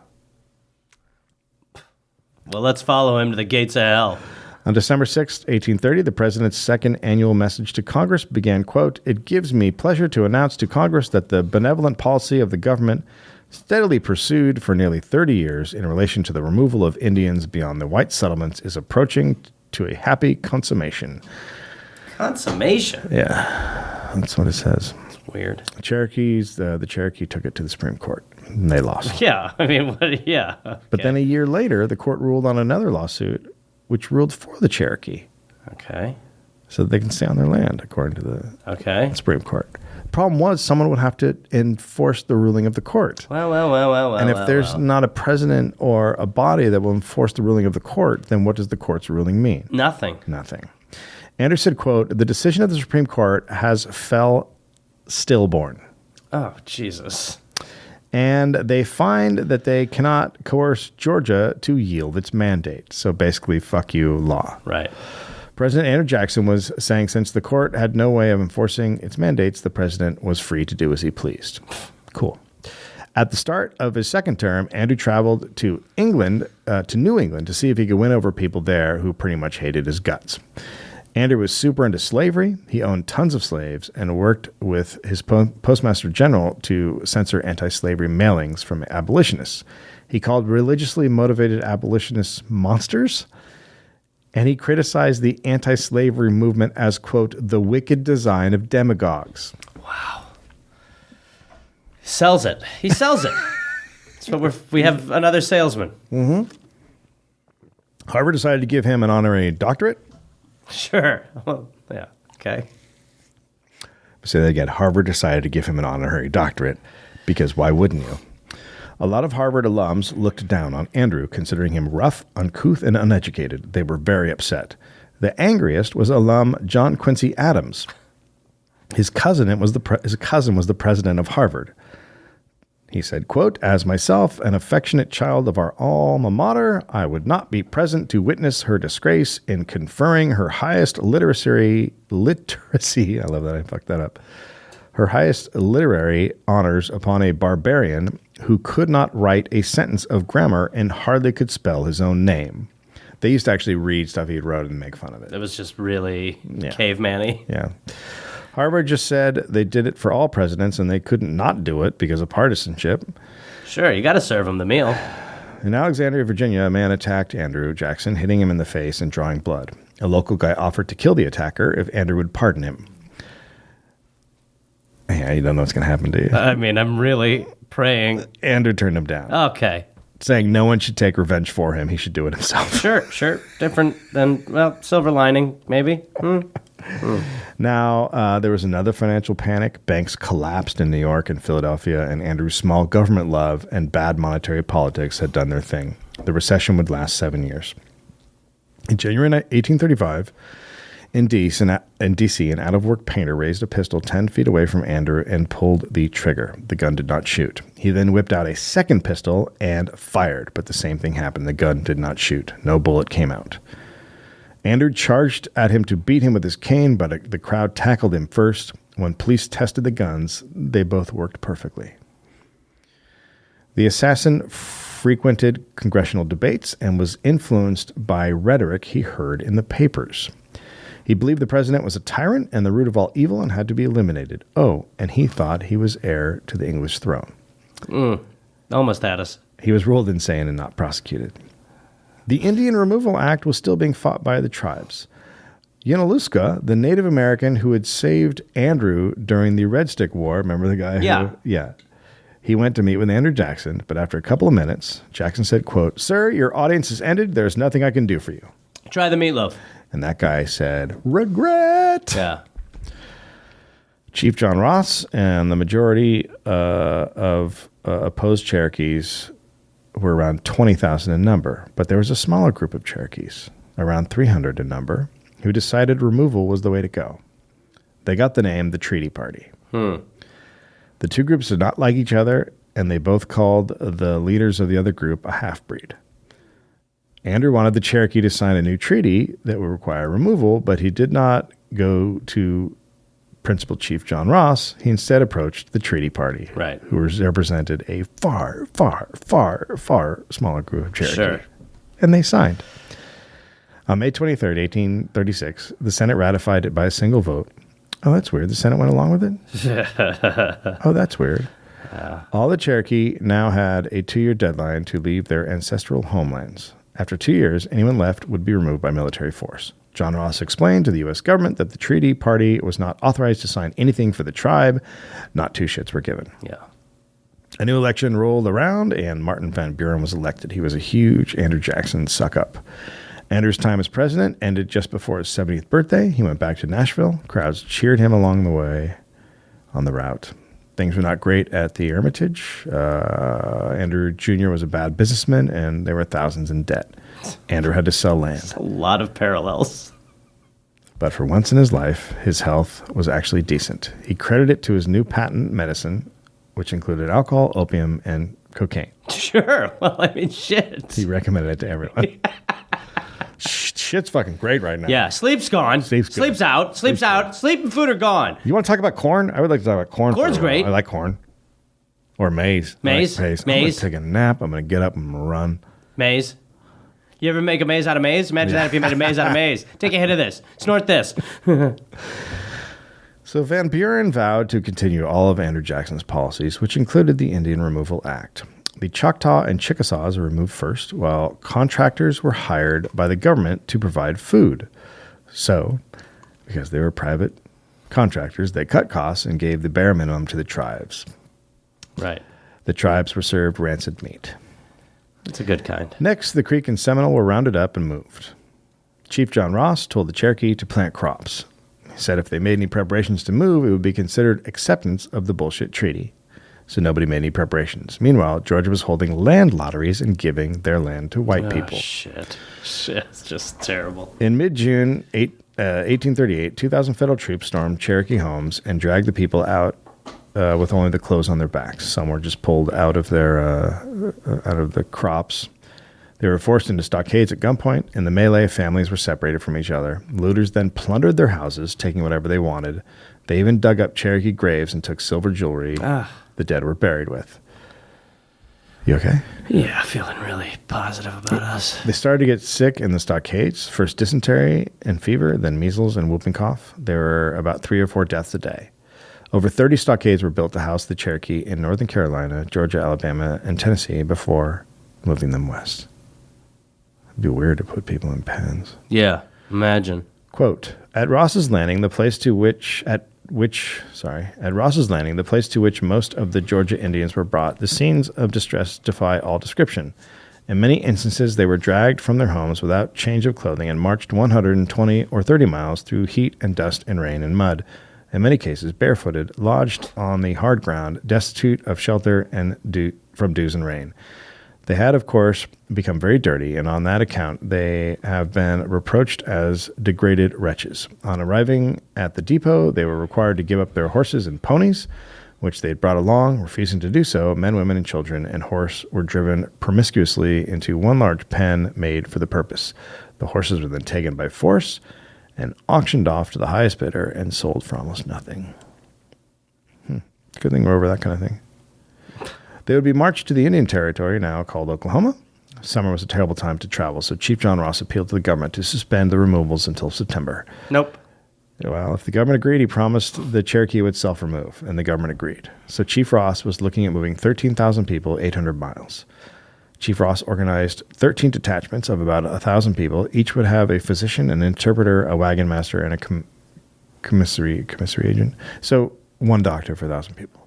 Well, let's follow him to the gates of hell. On December 6, 1830, the president's second annual message to Congress began, quote, "It gives me pleasure to announce to Congress that the benevolent policy of the government steadily pursued for nearly 30 years in relation to the removal of Indians beyond the white settlements is approaching to a happy consummation." Consummation? Yeah, that's what it says. It's weird. The Cherokee took it to the Supreme Court, and they lost. Yeah, I mean, yeah. Okay. But then a year later, the court ruled on another lawsuit, which ruled for the Cherokee. Okay. So they can stay on their land, according to the Supreme Court. The problem was someone would have to enforce the ruling of the court. Well. And if there's not a president or a body that will enforce the ruling of the court, then what does the court's ruling mean? Nothing. Andrew said, quote, "The decision of the Supreme Court has fell stillborn." Oh, Jesus. And they find that they cannot coerce Georgia to yield its mandate. So basically, fuck you, law. Right. President Andrew Jackson was saying since the court had no way of enforcing its mandates, the president was free to do as he pleased. Cool. At the start of his second term, Andrew traveled to England, to New England, to see if he could win over people there who pretty much hated his guts. Andrew was super into slavery. He owned tons of slaves and worked with his postmaster general to censor anti-slavery mailings from abolitionists. He called religiously motivated abolitionists monsters, and he criticized the anti-slavery movement as, quote, "the wicked design of demagogues." Wow. Sells it. He sells it. So we have another salesman. Mm-hmm. Harvard decided to give him an honorary doctorate. Sure. Well, yeah. Okay. Say that again. Harvard decided to give him an honorary doctorate because why wouldn't you? A lot of Harvard alums looked down on Andrew, considering him rough, uncouth, and uneducated. They were very upset. The angriest was alum John Quincy Adams. His cousin was the president of Harvard. He said, quote, "As myself, an affectionate child of our alma mater, I would not be present to witness her disgrace in conferring her highest literacy, I love that I fucked that up, her highest literary honors upon a barbarian who could not write a sentence of grammar and hardly could spell his own name." They used to actually read stuff he wrote and make fun of it. It was just really caveman-y. Yeah. Harvard just said they did it for all presidents and they couldn't not do it because of partisanship. Sure, you got to serve him the meal. In Alexandria, Virginia, a man attacked Andrew Jackson, hitting him in the face and drawing blood. A local guy offered to kill the attacker if Andrew would pardon him. Yeah, you don't know what's going to happen to you. I mean, I'm really praying. Andrew turned him down, Okay. saying no one should take revenge for him. He should do it himself. Sure. Different than, well, silver lining, maybe. Now, there was another financial panic. Banks collapsed in New York and Philadelphia, and Andrew's small government love and bad monetary politics had done their thing. The recession would last 7 years. In January 1835, in D.C., an out-of-work painter raised a pistol 10 feet away from Andrew and pulled the trigger. The gun did not shoot. He then whipped out a second pistol and fired, but the same thing happened. The gun did not shoot. No bullet came out. Andrew charged at him to beat him with his cane, but the crowd tackled him first. When police tested the guns, they both worked perfectly. The assassin frequented congressional debates and was influenced by rhetoric he heard in the papers. He believed the president was a tyrant and the root of all evil and had to be eliminated. Oh, and he thought he was heir to the English throne. Almost had us. He was ruled insane and not prosecuted. The Indian Removal Act was still being fought by the tribes. Yanaluska, the Native American who had saved Andrew during the Red Stick War, remember the guy? Yeah. He went to meet with Andrew Jackson, but after a couple of minutes, Jackson said, quote, "Sir, your audience has ended. There's nothing I can do for you." Try the meatloaf. And that guy said, "Regret." Yeah. Chief John Ross and the majority of opposed Cherokees were around 20,000 in number, but there was a smaller group of Cherokees, around 300 in number, who decided removal was the way to go. They got the name the Treaty Party. The two groups did not like each other, and they both called the leaders of the other group a half-breed. Andrew wanted the Cherokee to sign a new treaty that would require removal, but he did not go to Principal Chief John Ross. He instead approached the Treaty Party, Right. who represented a far, far, far, far smaller group of Cherokee. Sure. And they signed. On May 23rd, 1836, the Senate ratified it by a single vote. Oh, that's weird. The Senate went along with it? Oh, that's weird. All the Cherokee now had a 2-year deadline to leave their ancestral homelands. After 2 years, anyone left would be removed by military force. John Ross explained to the U.S. government that the Treaty Party was not authorized to sign anything for the tribe. Not two shits were given. Yeah. A new election rolled around, and Martin Van Buren was elected. He was a huge Andrew Jackson suck-up. Andrew's time as president ended just before his 70th birthday. He went back to Nashville. Crowds cheered him along the way on the route. Things were not great at the Hermitage. Andrew Jr. was a bad businessman, and there were thousands in debt. Andrew had to sell land. A lot of parallels. But for once in his life, his health was actually decent. He credited it to his new patent medicine, which included alcohol, opium, and cocaine. Sure. Well, I mean, shit. He recommended it to everyone. Shit's fucking great right now. Yeah, sleep's gone. Sleep's good. Sleep's out. Sleep's out. Sleep and food are gone. You want to talk about corn? I would like to talk about corn. Corn's for a while. great. I like corn. Or maize. Maize. I like maize. Maize. I'm going to take a nap. I'm going to get up and run. Maize. You ever make a maze out of maize? Imagine that if you made a maze out of maize. Take a hit of this. Snort this. So Van Buren vowed to continue all of Andrew Jackson's policies, which included the Indian Removal Act. The Choctaw and Chickasaws were removed first, while contractors were hired by the government to provide food. So, because they were private contractors, they cut costs and gave the bare minimum to the tribes. Right. The tribes were served rancid meat. It's a good kind. Next, the Creek and Seminole were rounded up and moved. Chief John Ross told the Cherokee to plant crops. He said if they made any preparations to move, it would be considered acceptance of the bullshit treaty. So nobody made any preparations. Meanwhile, Georgia was holding land lotteries and giving their land to white people. Shit. It's just terrible. In mid-June 1838, 2,000 federal troops stormed Cherokee homes and dragged the people out with only the clothes on their backs. Some were just pulled out of the crops. They were forced into stockades at gunpoint. In the melee, families were separated from each other. Looters then plundered their houses, taking whatever they wanted. They even dug up Cherokee graves and took silver jewelry the dead were buried with. You okay? Yeah, feeling really positive about us. They started to get sick in the stockades. First dysentery and fever, then measles and whooping cough. There were about 3 or 4 deaths a day. Over 30 stockades were built to house the Cherokee in Northern Carolina, Georgia, Alabama, and Tennessee before moving them west. It'd be weird to put people in pens. Yeah, imagine. Quote, at Ross's Landing, the place to which most of the Georgia Indians were brought, the scenes of distress defy all description. In many instances, they were dragged from their homes without change of clothing and marched 120 or 30 miles through heat and dust and rain and mud. In many cases, barefooted, lodged on the hard ground, destitute of shelter and from dews and rain. They had, of course, become very dirty, and on that account, they have been reproached as degraded wretches. On arriving at the depot, they were required to give up their horses and ponies, which they had brought along. Refusing to do so, men, women, and children and horse were driven promiscuously into one large pen made for the purpose. The horses were then taken by force and auctioned off to the highest bidder and sold for almost nothing. Good thing we're over that kind of thing. They would be marched to the Indian Territory, now called Oklahoma. Summer was a terrible time to travel, so Chief John Ross appealed to the government to suspend the removals until September. Nope. Well, if the government agreed, he promised the Cherokee would self-remove, and the government agreed. So Chief Ross was looking at moving 13,000 people 800 miles. Chief Ross organized 13 detachments of about 1,000 people. Each would have a physician, an interpreter, a wagon master, and a commissary agent. So one doctor for 1,000 people.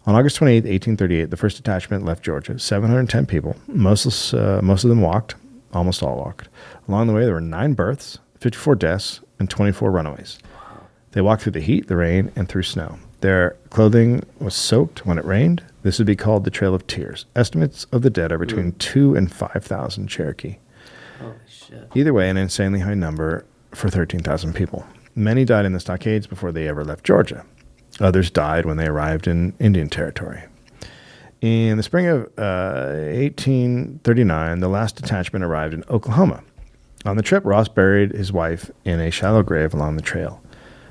On August 28, 1838, the first detachment left Georgia, 710 people. Most of them walked, almost all walked. Along the way, there were 9 births, 54 deaths, and 24 runaways. They walked through the heat, the rain, and through snow. Their clothing was soaked when it rained. This would be called the Trail of Tears. Estimates of the dead are between 2,000 and 5,000 Cherokee. Holy shit. Either way, an insanely high number for 13,000 people. Many died in the stockades before they ever left Georgia. Others died when they arrived in Indian Territory. In the spring of 1839, the last detachment arrived in Oklahoma. On the trip, Ross buried his wife in a shallow grave along the trail.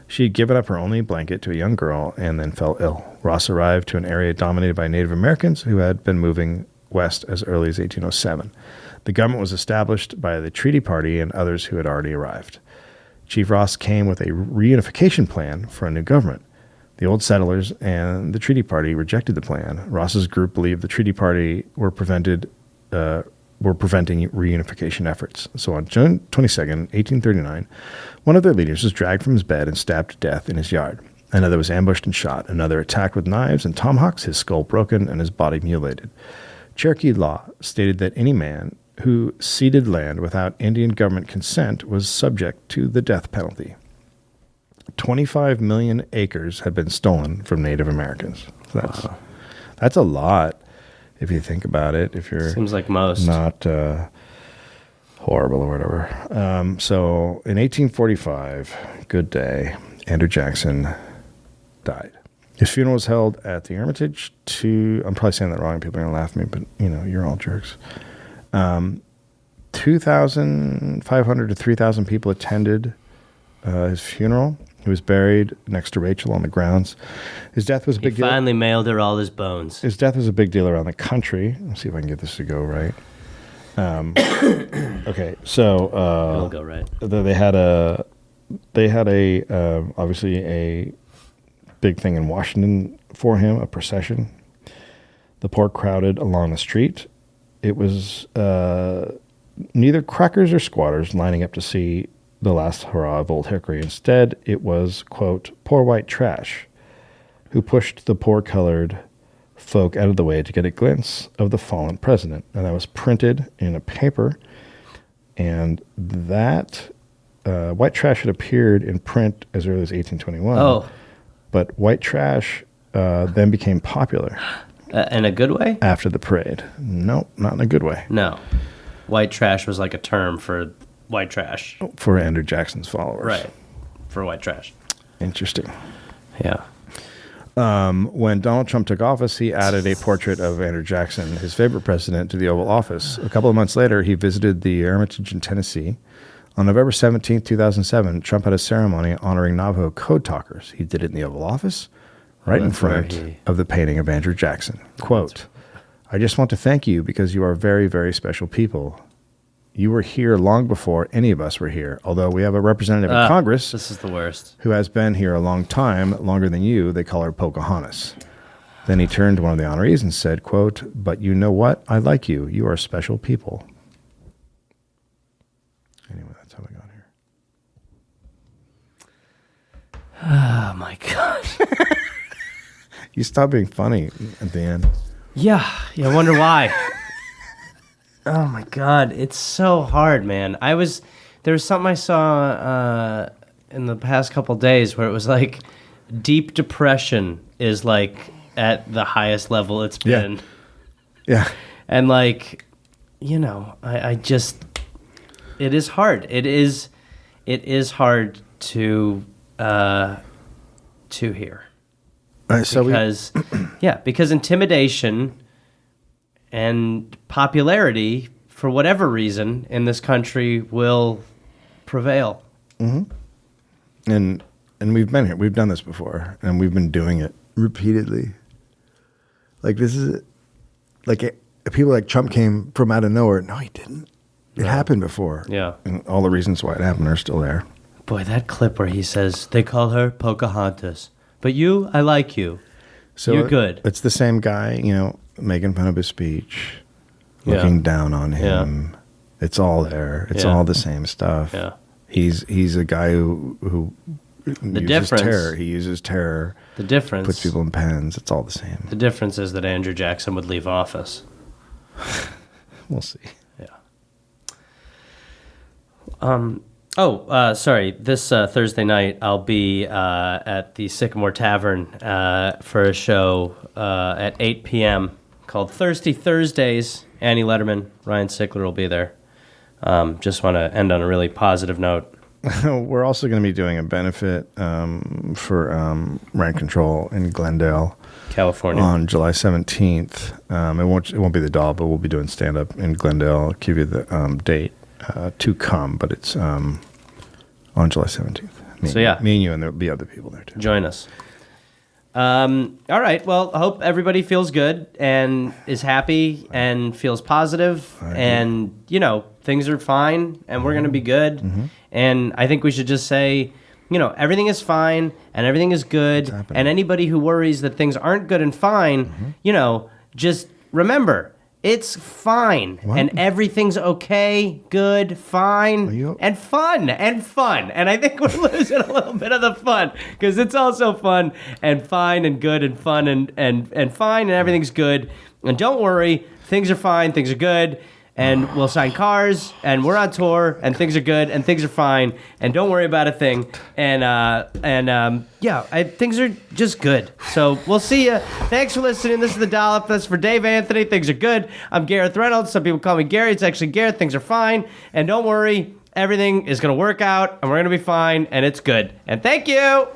She had given up her only blanket to a young girl and then fell ill. Ross arrived to an area dominated by Native Americans who had been moving west as early as 1807. The government was established by the Treaty Party and others who had already arrived. Chief Ross came with a reunification plan for a new government. The old settlers and the Treaty Party rejected the plan. Ross's group believed the Treaty Party were preventing reunification efforts. So on June 22nd, 1839, one of their leaders was dragged from his bed and stabbed to death in his yard. Another was ambushed and shot. Another attacked with knives and tomahawks, his skull broken and his body mutilated. Cherokee law stated that any man who ceded land without Indian government consent was subject to the death penalty. 25 million acres had been stolen from Native Americans. So that's a lot if you think about it. If you're Seems like most. not horrible or whatever. So in 1845, good day, Andrew Jackson died. His funeral was held at the Hermitage. I'm probably saying that wrong. People are going to laugh at me, but you're all jerks. 2,500 to 3,000 people attended his funeral. He was buried next to Rachel on the grounds. His death was a big deal. He finally mailed her all his bones. His death was a big deal around the country. Let's see if I can get this to go right. Okay, so It'll go right. they had obviously a big thing in Washington for him, a procession. The poor crowded along the street. It was neither crackers or squatters lining up to see the last hurrah of Old Hickory. Instead, it was, quote, poor white trash who pushed the poor colored folk out of the way to get a glimpse of the fallen president. And that was printed in a paper. And that white trash had appeared in print as early as 1821. Oh. But white trash then became popular. In a good way? After the parade. No, not in a good way. No. White trash was like a term for white trash. For Andrew Jackson's followers. Right. For white trash. Interesting. Yeah. When Donald Trump took office, he added a portrait of Andrew Jackson, his favorite president, to the Oval Office. A couple of months later, he visited the Hermitage in Tennessee. On November 17, 2007, Trump had a ceremony honoring Navajo code talkers. He did it in the Oval Office, right in front of the painting of Andrew Jackson. Quote, "I just want to thank you because you are very, very special people. You were here long before any of us were here. Although we have a representative in Congress This is the worst. who has been here a long time, longer than you. They call her Pocahontas." Then he turned to one of the honorees and said, quote, "But you know what? I like you. You are special people." Anyway, that's how we got here. Oh, my God. You stopped being funny at the end. Yeah. I wonder why. Oh, my God. It's so hard, man. There was something I saw in the past couple days where it was like deep depression is like at the highest level it's been. Yeah. And like, I just, it is hard. It is hard to hear. Because intimidation and popularity, for whatever reason, in this country will prevail. Mm-hmm. And we've been here. We've done this before, and we've been doing it repeatedly. Like this is people like Trump came from out of nowhere. No, he didn't. It happened before. Yeah. And all the reasons why it happened are still there. Boy, that clip where he says, they call her Pocahontas. But you, I like you. So you're good. It's the same guy, making fun of his speech, looking down on him. Yeah. It's all there. It's all the same stuff. Yeah. He's a guy who the uses difference, terror. He uses terror. The difference. Puts people in pens. It's all the same. The difference is that Andrew Jackson would leave office. We'll see. Yeah. Sorry. This Thursday night, I'll be at the Sycamore Tavern for a show at 8 p.m. called Thirsty Thursdays. Annie Letterman, Ryan Sickler will be there. Just want to end on a really positive note. We're also going to be doing a benefit for rent control in Glendale, California, on July 17th. It won't be the Dollop, but we'll be doing stand up in Glendale. I'll give you the date to come, but it's on July 17th. Me and you, and there'll be other people there too. Join us. All right. Well, I hope everybody feels good and is happy and feels positive, and things are fine and we're going to be good. Mm-hmm. And I think we should just say, everything is fine and everything is good. And anybody who worries that things aren't good and fine, just remember, it's fine. What? And everything's okay, good, fine, and fun. And I think we're losing a little bit of the fun because it's also fun and fine and good and fun and fine and everything's good. And don't worry, things are fine, things are good. And we'll sign cars, and we're on tour, and things are good, and things are fine, and don't worry about a thing. Things are just good. So we'll see you. Thanks for listening. This is the Dollop. That's for Dave Anthony. Things are good. I'm Gareth Reynolds. Some people call me Gary. It's actually Gareth. Things are fine, and don't worry. Everything is going to work out, and we're going to be fine, and it's good. And thank you.